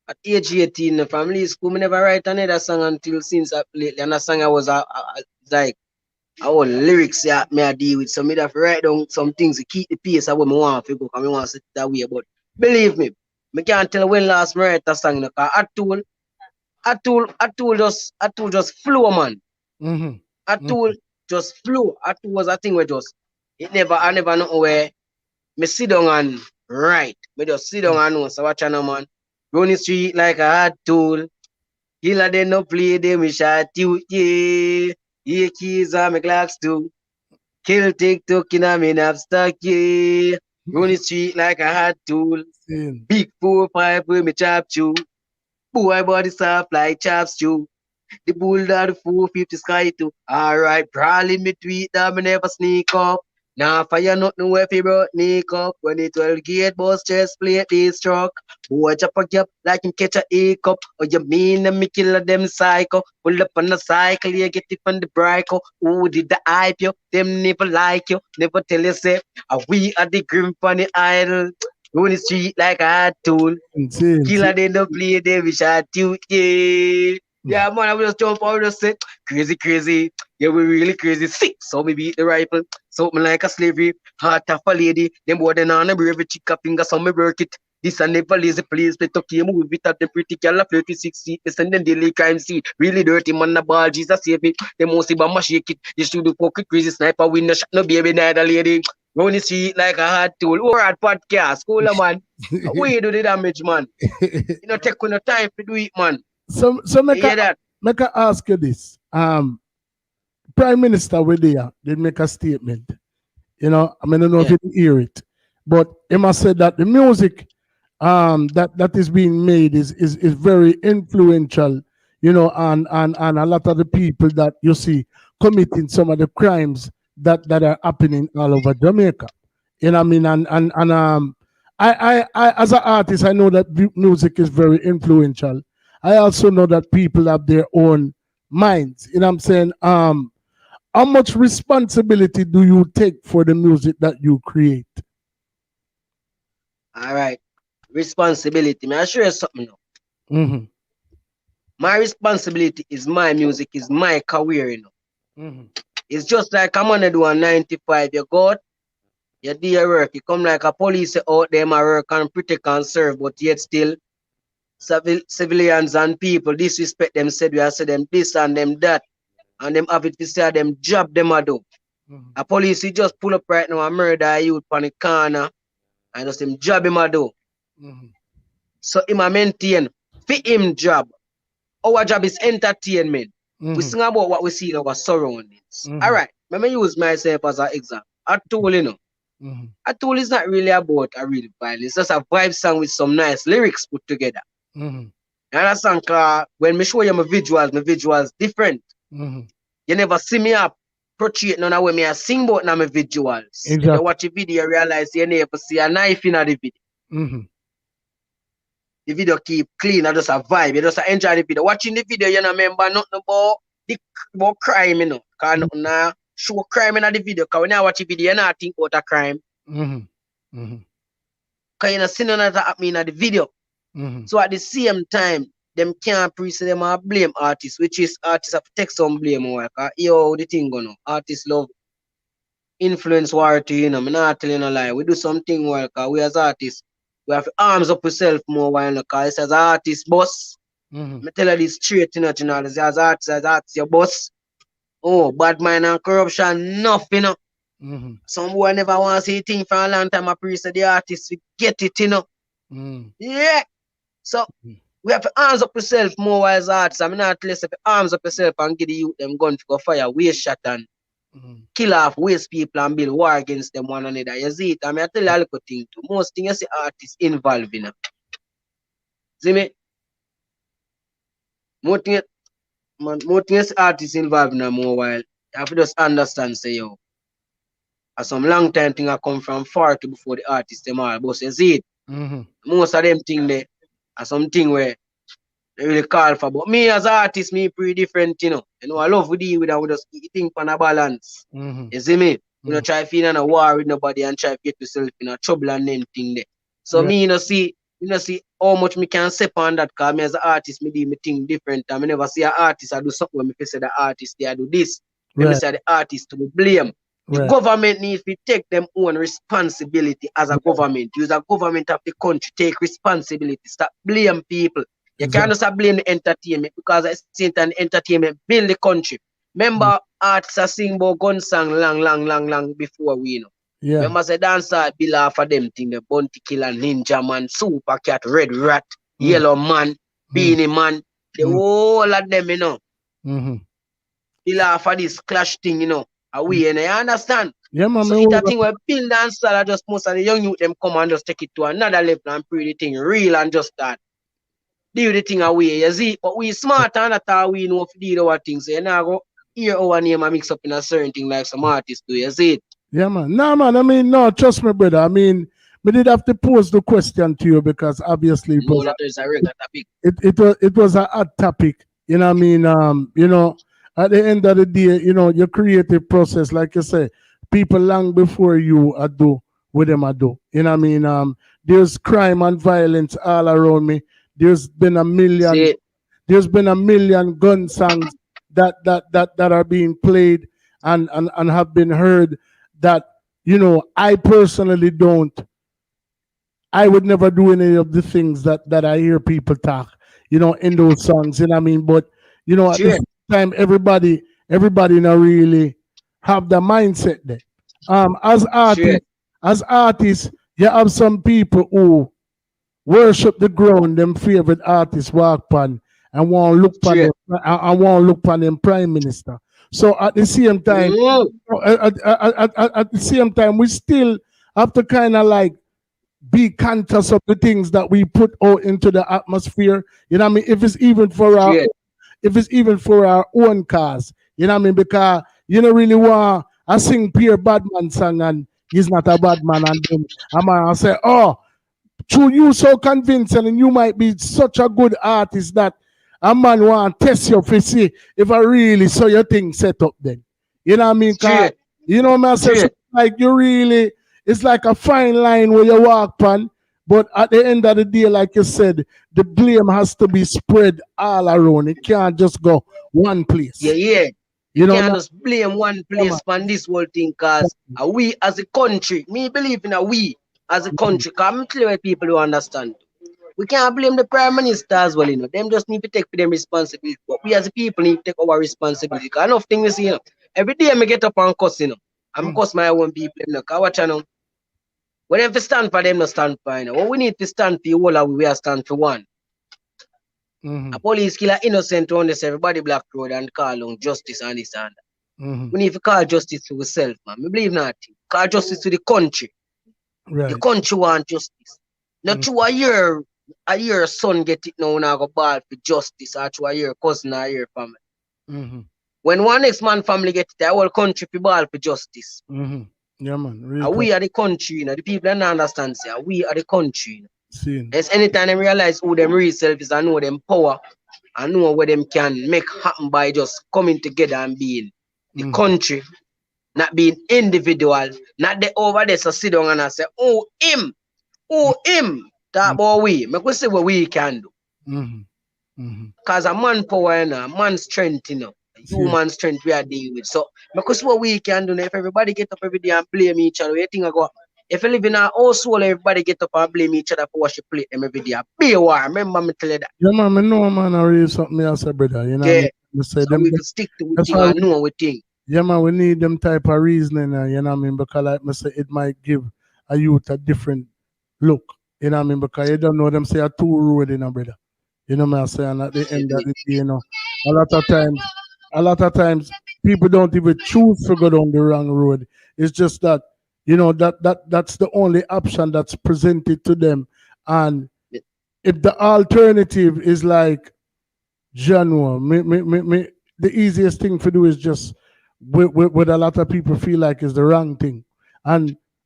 at age 18, from I leave school, me never write another song until since lately. And that song I was like our lyrics me I deal with. So me have to write down some things to keep the pace of what me want to go, because me want to sit that way. But believe me can't tell when last me write a song, because I tool just flow, man. Mm-hmm. I tool just flow. I tool was a thing where I never know where me sit down and write. Me just sit down and know. So watch out, man. Run the street like a hard tool. Killer they no play them, we shot you, yeah. Yeah, keys on my clocks too. Kill TikTok in a me knapsack, yeah. Run the street like a hard tool. Big 4-5 with me chop chew. Boy body soft like chop stew. The bulldog, the 450 sky too. Alright, probably me tweet that me never sneak up. Now fire nothing where fi brought sneak up. When the 12 gate bus chest plate this truck. Boy chop a gap like him catch a A cup. Or you mean me killer them psycho. Pull up on the cycle, you get it from the breako. Who did the hype you? Them never like you. Never tell you say, we are the grim funny idol. Run the street like a hard tool. Killer they don't play, they wish I do, yeah. Yeah, man, I will just jump out and say, crazy. Yeah, we really crazy. Sick. So we beat the rifle. Something like a slavery. Heart of a lady. Them boy then on a brave chick up finger, so me work it. This and never lazy please. Play to game with it at the pretty girl of 36 feet. They send them daily crime scene. Really dirty man, the ball. Jesus save me. They mostly bomb shake it. You should do fucking crazy sniper. Win no shot, no baby, neither lady. Run the street like a hard tool. Or at podcast. Cool, man. Way do the damage, man. You know, take no time to do it, man. So make I ask you this. Prime Minister with did make a statement. I don't know if you hear it, but he must say that the music that is being made is very influential, and a lot of the people that you see committing some of the crimes that are happening all over Jamaica. You know what I mean? And as an artist, I know that music is very influential. I also know that people have their own minds. You know what I'm saying? How much responsibility do you take for the music that you create? All right. Responsibility. May I share something now? Mm-hmm. My responsibility is my music, is my career, you know. Mm-hmm. It's just like I'm gonna do a 9 to 5. You go out, you do your work. You come like a police out there, my work and protect and serve, but yet still civilians and people disrespect them, said we are say them this and them that, and them have it to say them job them a do. Mm-hmm. A police he just pull up right now and murder a youth on the corner and just him job him a do. Mm-hmm. So him a maintain fit him job. Our job is entertainment. Mm-hmm. We sing about what we see in our surroundings. Mm-hmm. All right, let me use myself as an example. A tool, you know. Mm-hmm. A tool is not really about a real vibe. It's just a vibe song with some nice lyrics put together. Mm-hmm. And a song when me show you my visuals different. Mm-hmm. You never see me up portrait none of when me I sing about my visuals. Exactly. If you watch the video, you realize you never see a knife in the video. Mm-hmm. The video keep clean, and just a vibe. You just enjoy the video. Watching the video, you know, remember nothing about crime, you know. Because nothing show crime in the video. Because when you watch the video, you not think about a crime. Mm-hmm. Mm-hmm. Because you not see none of that happening in the video. Mm-hmm. So at the same time, them can't pre-say them are blame artists, which is artists have to take some blame over. Because yo, the thing going on. Artists love influence war to, you know. I'm not telling you a lie. We do something well, because we as artists, we have to arms up ourselves more while, because as an artist, boss. Mm-hmm. I tell you this straight, you know, as artist, your boss. Oh, bad mind and corruption, nothing, you know. Mm-hmm. Some boy never want to see thing for a long time. I pre the artist, we get it, you know. Mm-hmm. Yeah. So we have to arms up yourself more as artists. I mean, not less if you arms up yourself and give the youth them gun to go fire, waste shot and kill off, waste people and build war against them one another. You see it? I mean, I tell you a little thing too. Most things you see artists involved in. See me? More things you see artists involved in more while. You have to just understand, say, yo. As some long time thing I come from far to before the artists them all. But you see it? Mm-hmm. Most of them thing there are something where they really call for. But me as an artist, me pretty different, you know. You know, I love to deal with and we just think on a balance. Mm-hmm. You see me? You know, try to feel in a war with nobody and try to get yourself in a trouble and anything there. So me, see how much me can step on that, because me as an artist, me do me thing different. I never see an artist I do something when me say the artist they do this. Let me say the artist to be blame. The government needs to take them own responsibility as a government. Use a government of the country, take responsibility. Stop blame people. You can't just blame the entertainment, because at the same time the entertainment build the country. Remember artists are sing about gun song long before we know. Yeah. Remember say Dancehall bill off of them thing, the Bounty Killer, Ninja Man, Super Cat, Red Rat, Yellow Man, Beanie Man, the whole of them, you know. Bill off of this clash thing, you know. Away, and you understand? Yeah, man. So it's a thing where build Dancehall, just most of the young youth them come and just take it to another level and pray the thing real and just start do the thing away, you see. But we smart and that's how we know if we do our things. So you now go hear our name and mix up in a certain thing like some artists do, you see it? Yeah, man. No, man. I mean, no, trust me, brother. I mean, we did have to pose the question to you because obviously it was a regular topic. It was a hot topic. You know what I mean? You know, at the end of the day, you know, your creative process, like you say, people long before you do what them do. You know what I mean? There's crime and violence all around me. There's been a million gun songs that are being played and have been heard that, you know, I would never do any of the things that I hear people talk, you know, in those songs, you know what I mean? But, you know, at the same time, everybody not really have the mindset there. As artists, you have some people who worship the ground them favorite artists walk on and want to look on them prime minister. So at the same time, at the same time, we still have to kind of like be conscious of the things that we put out into the atmosphere. You know what I mean? If it's even for our own cause, you know what I mean? Because you don't really want I sing Pierre Badman song and he's not a bad man, and then I'm gonna say, oh, through you so convincing and you might be such a good artist that a man want to test you to see if I really saw your thing set up then. You know what I mean? You know what I say? So like you really, it's like a fine line where you walk on, but at the end of the day, like you said, the blame has to be spread all around. It can't just go one place. Yeah. You can't just blame one place on this whole thing, because we as a country, me believe in a we as a country, because I'm clear with people who understand. We can't blame the Prime Minister as well, you know. Them just need to take for them responsibility. But we as a people need to take our responsibility. Because enough thing we see, you know. Every day I get up and cuss, you know. I'm cuss my own people, you know. Because watch, you know. When they stand for them, no stand for, you know. What we need to stand for, all of we are stand for one. A police killer innocent on this everybody black road and call on justice and this and that. We need to call justice to ourselves, man. We believe nothing. Call justice to the country. Right. The country want justice. Not through a year son get it now and I go ball for justice, or through a year cousin or a year family. When one next man family get it, the whole country for ball for justice. Yeah, man. Really we are the country, you know. The people don't understand, say, we are the country, you know. Yes, anytime they realize who them real self is and know them power and know what them can make happen by just coming together and being the country, not being individual, not the over there so sit down and I say, oh him, that about we. Make we see what we can do. Because a man power, you know, a man's strength, you know, human strength we are dealing with. So make we see what we can do. Now, if everybody get up every day and blame each other, you think I go. If you live in a household, everybody get up and blame each other for what you play them every day. Be a war. Remember me tell you that. Yeah, man, I know, man, I read something else, brother. You know, yeah. I say So them, we can stick to what thing and know what thing. Yeah, man, we need them type of reasoning, you know what I mean? Because like I say, it might give a youth a different look, you know what I mean? Because you don't know them say a two road, you know, brother. You know what I'm saying? At the end of the day, you know, a lot of times, people don't even choose to go down the wrong road. It's just that, you know, that's the only option that's presented to them. And if the alternative is like, the easiest thing to do is just what a lot of people feel like is the wrong thing.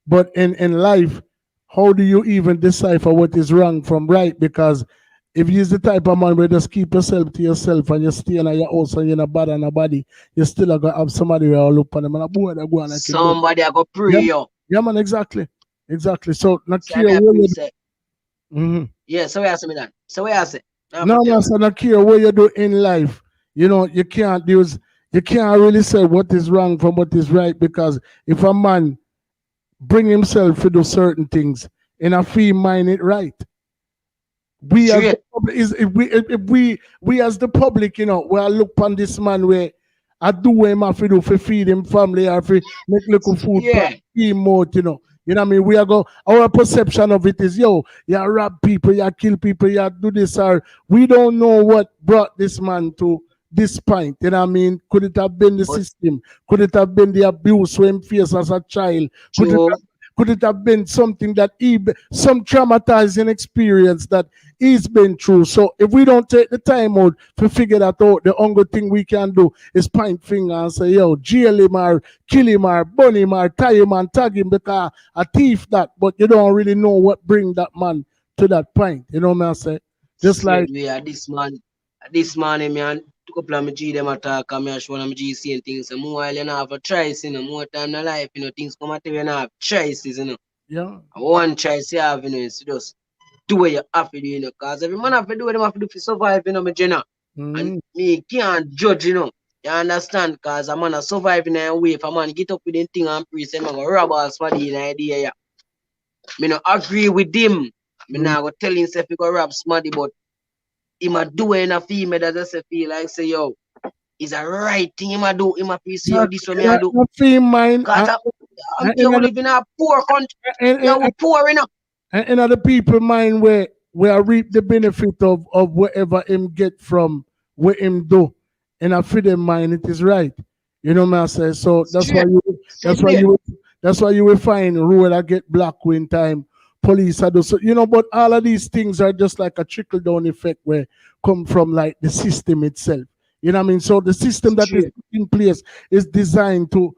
But in life, how do you even decipher what is wrong from right? Because if you're the type of man where just keep yourself to yourself and you stay in your house and you're not bad on nobody, you still are gonna have somebody who will look on them and boy they go and somebody I go pray you. Yeah, man, exactly. So not care what you do. Yeah, so where I say me that. So where I say. No, so not care what you do in life. You know, you can't really say what is wrong from what is right, because if a man bring himself to do certain things and I feel mind it right. We as the public if we as the public, you know, we look on this man where I do him have to do for feed him family or for make little food for him out, you know. You know what I mean? We are our perception of it is, you rob people, you kill people, you do this, or we don't know what brought this man to this point. You know what I mean? Could it have been the system? Could it have been the abuse we faced as a child? Could it have been something that some traumatizing experience that he's been through? So if we don't take the time out to figure that out, the only thing we can do is point finger and say, jail him or kill him or burn him or tie him and tag him because a thief that, but you don't really know what bring that man to that point. You know what I'm saying? Just like this man, man. Took up my G them attack and I show them G saying things. So more while you have a choice, you know, more time in life, you know, things come at you and have choices, you know. Yeah. One choice you have, you know, is just do what you have to do, you know, because every man have to do what they have to do to survive, you know, my general. And me can't judge, you know. You understand? Because a man a survive in a way. If a man get up with them thing and pray, say, man, go rob all somebody in idea, yeah. Me not agree with him. Me not go tell himself he go rob somebody, but he might do in a female that just feel like say, it's a right thing he might do. He might this what me I do. Because you live in a poor country. You're poor enough. And in other people mind where I reap the benefit of whatever him get from what him do. And I feel them mind it is right. You know what I say? So that's why you will find road that get blocked when time. Police are so, you know, but all of these things are just like a trickle down effect where come from like the system itself. You know what I mean? So the system that is in place is designed to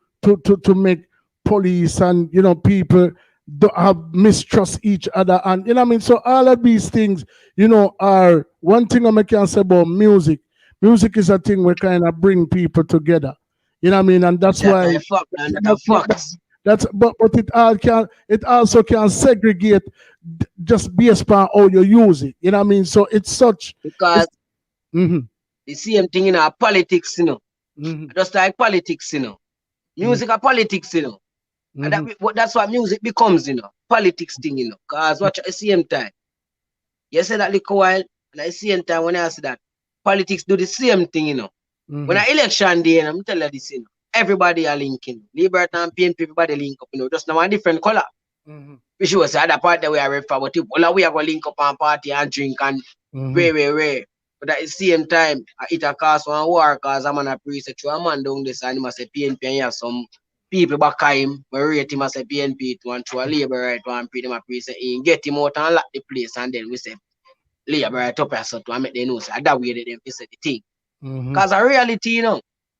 make police and, you know, people have mistrust each other, and you know what I mean. So all of these things, are one thing I can say about music. Music is a thing we kind of bring people together. You know what I mean, and that's why. But it also can segregate just based upon how you use it. You know what I mean? So it's such because the same thing in our politics, just like politics, music are politics, and that's what music becomes, politics thing, because watch at the same time. You say that little while, and at the same time when I say that, politics do the same thing, When an election day, I'm telling you this, everybody are linking. Liberty and PNP, everybody link up, just now a different color. We should say other part that we are refer, but well, we are going to link up and party and drink and way. But at the same time, it a cause one war because I'm on a preset to a man down this and he must say PNP and you have some people back at him, but rate him as a PNP to and to a labor right one pretty much preset in, get him out and lock the place and then we say labor right up as so to make them know so that way they them say the thing. Because a reality,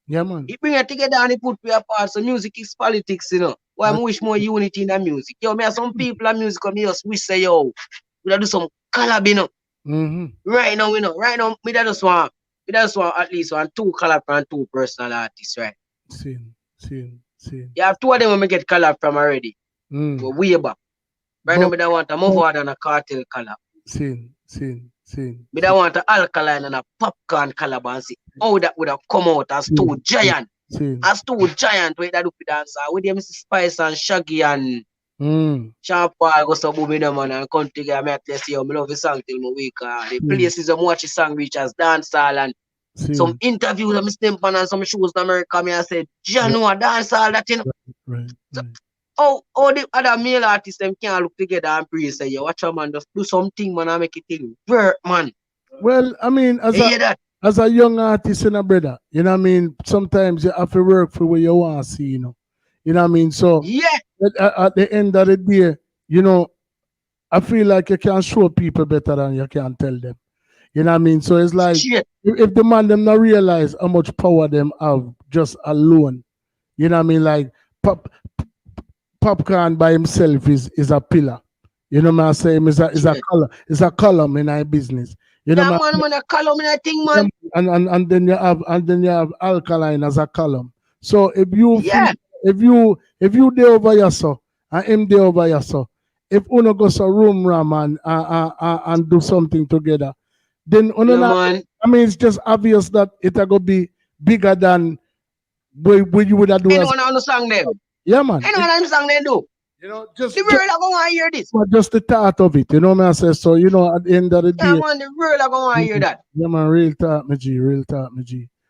Yeah, man. It bring it together and it put me apart. So music is politics, Why I wish more unity in the music. Yo, me have some people in music come here, we say, yo, we do some collab, Right now, right now, me just want at least one two collab from two personal artists, right? Seen. You have two of them when me get collab from already. So way back. Right now, me don't want a move forward and a cartel collab. Seen. Me don't want an alkaline and a popcorn collab and see how that would have come out as two giant. As two giant with that do dancer with them Mr. Spice and Shaggy and Sean Paul go so boom in them man and come together. Me tell you, me love the song till my week. The places I'm watching song reach as dancehall and some interviews I'm stamp on and some shows in America. Me I said, Jano dancehall that Right. So, the other male artists them can't look together and praise say, yo, watch a man just do something man and make it thing work, man. Well, I mean, as a young artist and a brother, you know what I mean, sometimes you have to work for what you want to see, You know what I mean? So at the end of the day, I feel like you can show people better than you can tell them. You know what I mean? So it's like if the man them not realize how much power them have just alone, you know what I mean? Like popcorn by himself is a pillar. You know what I'm saying? Is a column in our business. You know man, a column in a thing, man. And then you have alkaline as a column. So if you there over yourself and him there over yourself, if uno goes a room ram and do something together, then I mean it's just obvious that it'll go be bigger than what you would have do. Anyone understand them? Yeah, man. Anyone understand them do? Just the world are going to hear this. But just the thought of it, you know what I say? So, at the end of the day. Yeah, man, the world are going to hear that. Yeah, man, real talk, my G.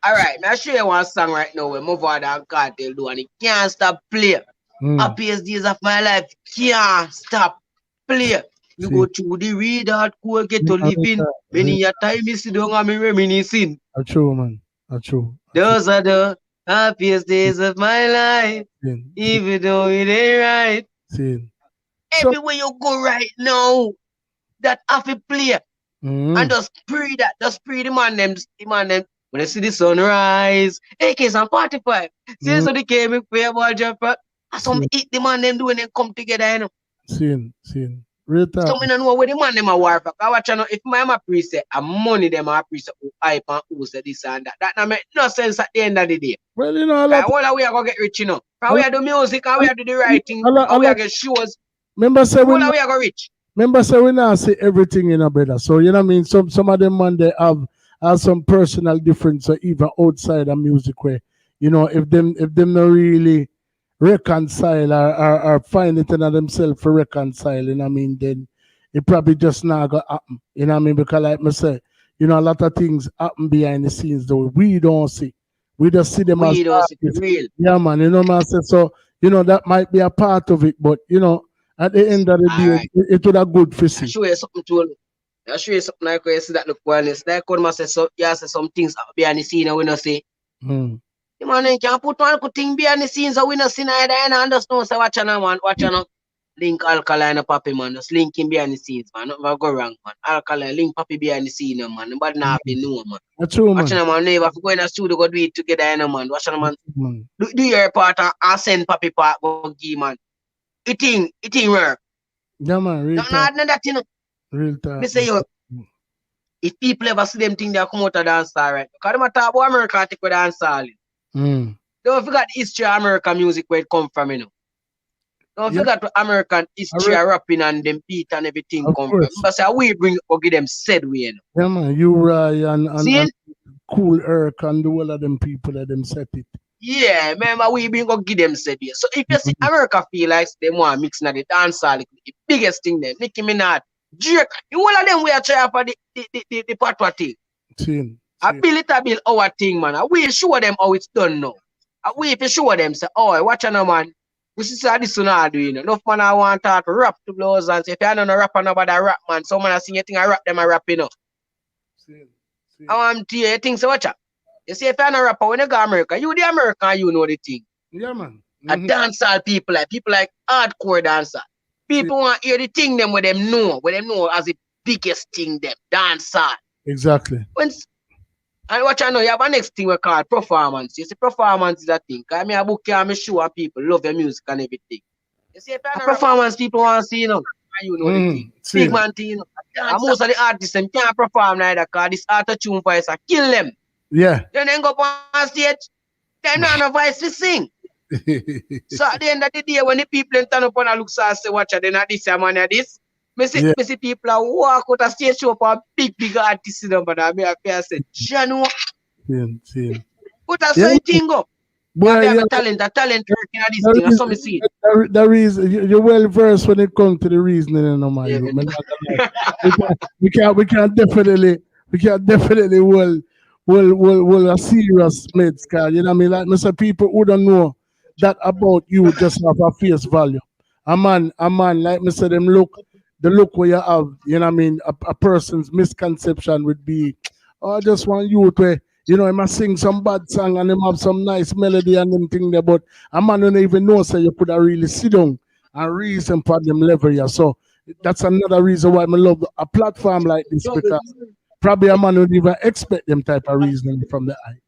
All right, I'll show you one song right now where Move On and Cartel do, and it can't stop play. Happiest days of my life can't stop play. You go through the read out, go get to living. Many a time you sit down and me reminiscing. That's true, man. That's true. Those are the happiest days of my life, even though it ain't right. Everywhere you go right now, that have to play. And just pray the man them. When they see the sunrise, AKs and 45. See, so they came in for ball jump. Some eat the man them do when they come together, Seen. Real talk. So I don't know where the man them are war for. I watch if my preset and money them are preset who hype and who say this and that. That don't make no sense at the end of the day. Well, all we are gonna get rich, From we are do music and we are do the writing, and we are get shows. Remember say we are gonna rich. Remember say we not see everything brother. So you know what I mean? Some of them man they have some personal difference even outside of music where, if them not really reconcile or find it in themselves for reconcile, you know what I mean, then it probably just not gonna happen. You know what I mean? Because like I say, a lot of things happen behind the scenes though we don't see. We just see them as real. Yeah, man, you know what I say? So, that might be a part of it, but at the end of the day, it would have good for see. I'll show you something like where you see that look wellness. Like when I say so you say some things behind the scene and we not see. The man can put one good thing behind the scenes so we not see either and understand so watch on link alkaline papi man. Just link him behind the scenes, man. Nothing go wrong, man. Alkaline link papi behind the scene, man. Nobody not happy no man. That's true, man. Watching man never go in the studio go do it together, man. Watching man do your part and send papi part go give man. it ain't work. Yeah, man, real talk. Not that, you know. Real talk. Me say, yo, if people ever see them thing, they come out of dancehall, right? Because them talk about America, take with dancehall. Don't forget the history of American music, where it come from, you know. Don't forget the American history of rapping and them beat and everything come from. But say, we bring or give them said way, you know. Yeah, man, Uri and Cool Herc and the whole of them people that them set it. Yeah, remember we been go give them said here. So if you see America feel like they want mix na the dancehall, the biggest thing there, Nicki Minaj, Drake, the whole of them we are trying for the patwa thing. I build it a build our thing, man. We show them how it's done now. We if you show them say, oh, watch out, man. This is how this one are doing. Enough man I want to rap to blows and say if you don't know rapper nobody rap, man. Someone I sing a thing I rap them I rap, you know. I want to hear you think so watch out. You see, if you're not a rapper, when you go to America, you the American, you know the thing. Yeah, man. A dancehall people like hardcore dancer. People want to hear the thing them where them know as the biggest thing them, dancehall. Exactly. And what I know, you have a next thing we call performance. You see, performance is a thing. Because I book you and show and people love your music and everything. You see, if you're not performance people want to see, you know, you know the thing. Big man thing, you know. And most of the artists them can't perform like that because this auto-tune voice kill them. Yeah. Then go up on stage, they don't have no voice to sing. So at the end of the day, when the people turn up and look and say, watch out, they're not this, man, this. Me see people are walk out a stage show for a big artist, you know, but I say, Jano. Put a certain thing up. Boy, they have a talent working at this thing, that's what I see. The reason you're well versed when it comes to the reasoning, you know, man. We can't definitely well a serious meds card, you know what I mean? Like Mr. People who don't know that about you just have a face value. A man, like Mr. them the look where you have, you know what I mean, a person's misconception would be, oh, I just want you to, you know, I must sing some bad song and him have some nice melody and them thing there, but a man don't even know so you could have really sit down and reason for them level here. So that's another reason why I love a platform like this, because probably a man would even expect them type of reasoning from the eye.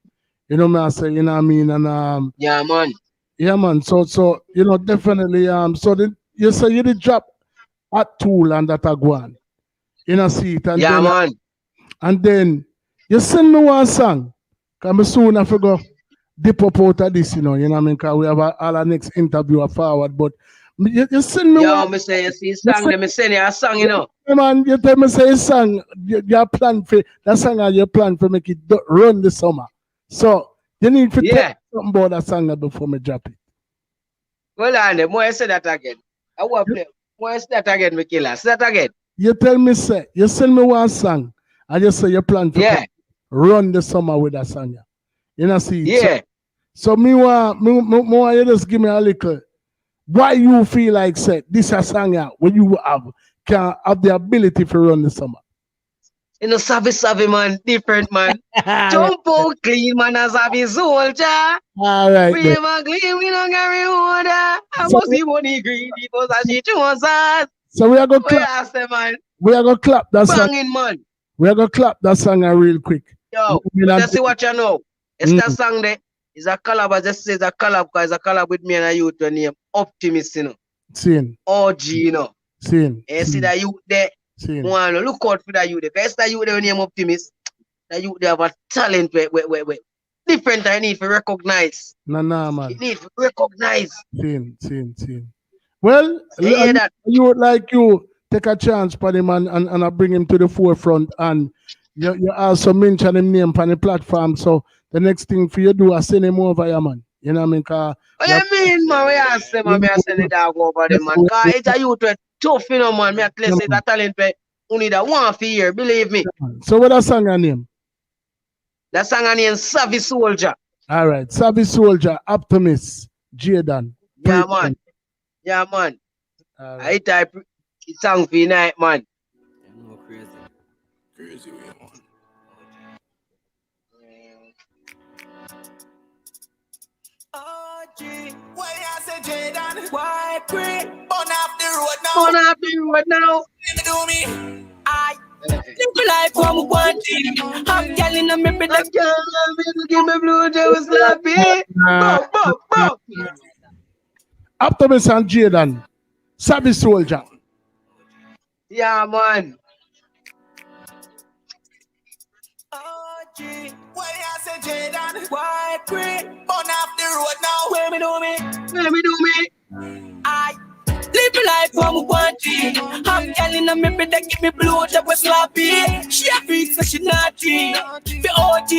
You know what I say, you know what I mean? And yeah, man. Yeah, man. So you know, definitely so you say you did drop at Tool and that Aguan. You know, see it and yeah, then, man. And then you send me one song. Cause soon I forgot dip up out of this, you know what I mean? Cause we have all our next interview forward, but you send me one. Me say you see song, let me send you a song, you know. Man, you tell me say a song, your plan for that song and your plan for make it run this summer. So you need to tell something about that song before me drop it. Well, and more say that again. I want to play. More say that again, me killer. Say that again. You tell me say you send me one song and you say you plan to run the summer with that song. You know see. Yeah. So me want you just give me a little. Why you feel like say this a song when you can have the ability to run the summer? You know, savvy man, different man. Jump out clean man as a soldier. All right. We never clean, we don't carry order. I must be money greedy because I see you on us. So we are gonna clap. We are gonna clap that song. Banging man. We are gonna clap that song real quick. Yo, let's see what you know. It's that song there. It's a collab. I just say it's a collab because it's a collab with me and a youth name Optimist, you know. Seen. OG, you know. Seen. And see that youth there. Seen. Look out for that youth there. Because that youth there name Optimist. That youth they have a talent where different I need to recognize. Nah, man. You need to recognize. Seen. Well, you would like you take a chance for him and I bring him to the forefront and you also mention him name on the platform. So the next thing for you do is send him over here, man. You know what I mean? What you mean, man? We ask them, man. I send the dog over them, man. Because it's a youth tough, you know, man. Me at least it's a talent where only that one for year, believe me. So what that song name? That song name Savvy Soldier. All right. Savvy Soldier, Optimist, Jaiidon. Yeah, man. Yeah, man. I type song for night, man. Crazy way, man. Why I say Jaiidon? Why pray? Burn off the road now. Burn off the road now. Do me. I live life from one thing. I'm telling them every day. Give me blue Joe slappy. Optimist and Jaiidon. Savvy Soldier. Yeah, man. Why I say Jaiidon? Why pray? Burn off the road now. Where me do me? Where me do me? I live life from one G. I'm telling her me better give me blow job with sloppy. She a freak so she naughty. The OG,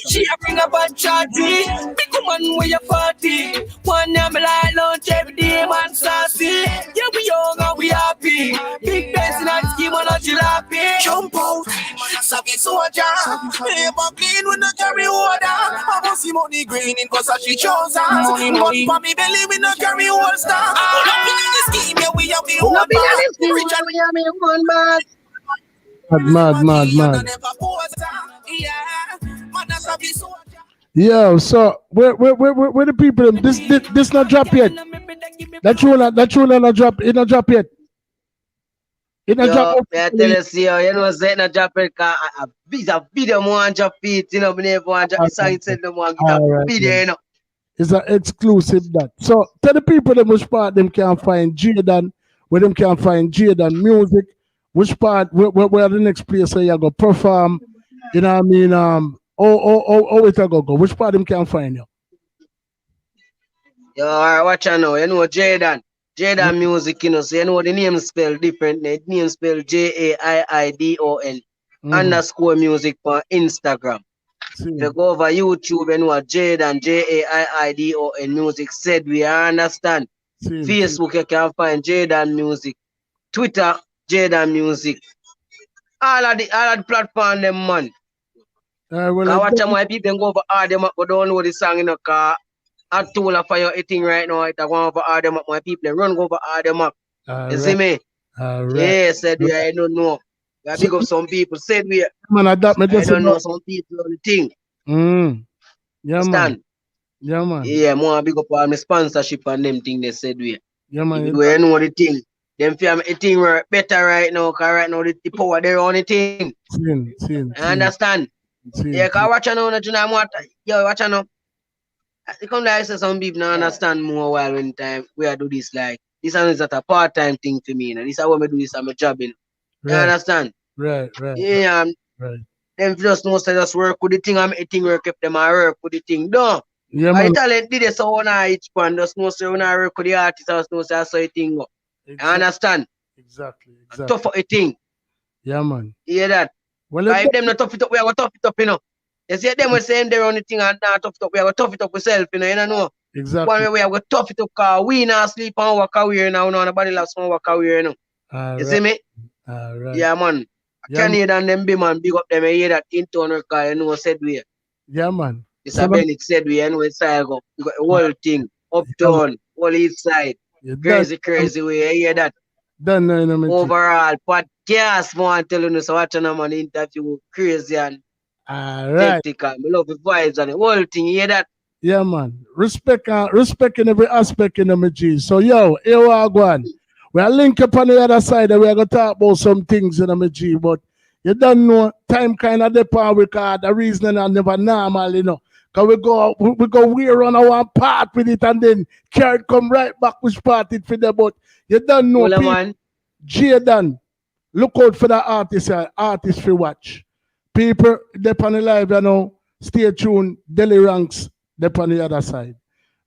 she a bring a bad charty. Big woman with your party. One day me like lunch every day, man saucy. Yeah, we young and we happy. Big dancing and scheme on a jalopy. Jump out, savvy soldier. Never clean when no carry water. I must see money green in cause she chose us. Money, money. But for me belly we no carry holster. All up in the scheme, yeah, we have the whole Up in bag. the scheme, we have the whole bag. Mad. Yo, so where the people? This not drop yet. That tune not drop. It not drop yet. It not drop. I tell you, see, you know, say not drop it. Cause a video more drop it. You know, me never want drop the song. It said no more get a video. You know. It's an exclusive that. So tell the people them which part them can find Jaiidon, where them can find Jaiidon music, which part where the next place where you go perform, you know what I mean? It go, which part them can find you? Yo, alright, watch out now. You know Jaiidon music, you know, so you know the name spell different. The name spell Jaiidon underscore music for Instagram. You go over YouTube and what Jaiidon, Jaiidon music said we understand. Facebook you can find Jaiidon music. Twitter, Jaiidon music. All of the platform them man. Watch my people go over all them up, but don't know the song in the car. I told her for your eating right now. I go over all them up. My people run go over all them up. You see me? Yeah, said we I don't know. I big up some people. Said we Man, I don't know some people on the thing. Yeah, man. Yeah, man. Yeah, more big up on my sponsorship and them thing they said we. Yeah, man. We know the thing. Them feel the thing work better right now, cause right now the power there on the thing. I understand. Yeah, cause watch now, yo, watch now. It come like say some people now understand more while when time we are do this like this is not a part-time thing for me, you know. This is how I do this, I'm a job, you know. You understand? Right. Yeah, right. Them just know say just work with the thing and make thing work if them are work with the thing. No. Yeah, man. I talent did it so when I each one just know say when I work with the artist, just know say I saw a thing go. Exactly. You understand? Exactly. Tough for a thing. Yeah, man. You hear that? Well, if them not tough it up, we are gonna tough it up, you know. You see them will say they're on the thing and not tough it up, we are gonna tough it up ourselves, you know. Exactly. One way we are gonna tough it up cause we not sleep and walk away now, nobody loves to walk away, you know. You see me? Right. Yeah, man. Canadian them be man, big up them, you hear that in town record, you know, said we. Yeah, man. It's a Bennett said we, you know, it's I go. You got the whole thing, uptown, whole east side. Crazy way, you hear that? Done overall podcast, man, telling us watching them on the interview, crazy and tactical. We love the vibes and the whole thing, you hear that? Yeah, man. Respect in every aspect in the G. So, yo, here we are going. We are link up on the other side and we are going to talk about some things in the G, but you don't know, time kind of depend because the reason is never normal, you know. Because we go wear on our part with it and then carry come right back which part it for them, but you don't know. Man. Jaiidon, look out for the artist for watch. People, they're on the live, you know, stay tuned, Daily Ranks, they're on the other side.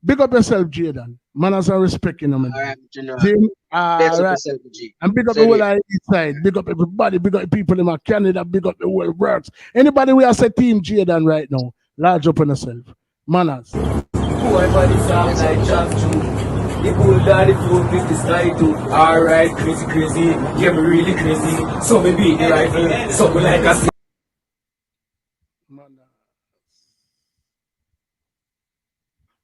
Big up yourself, Jaiidon. Manners and respect, you know, man. All right, General. Right. And big up the whole east side. Big up everybody. Big up the people in Canada. Big up the whole works. Anybody we have a team Jaiidon right now, large up on yourself. Manners. Whoever this sound like Just True. The cool daddy 450 sky too. Alright, crazy. Yeah, me really crazy. So me beat the rifle. Something like a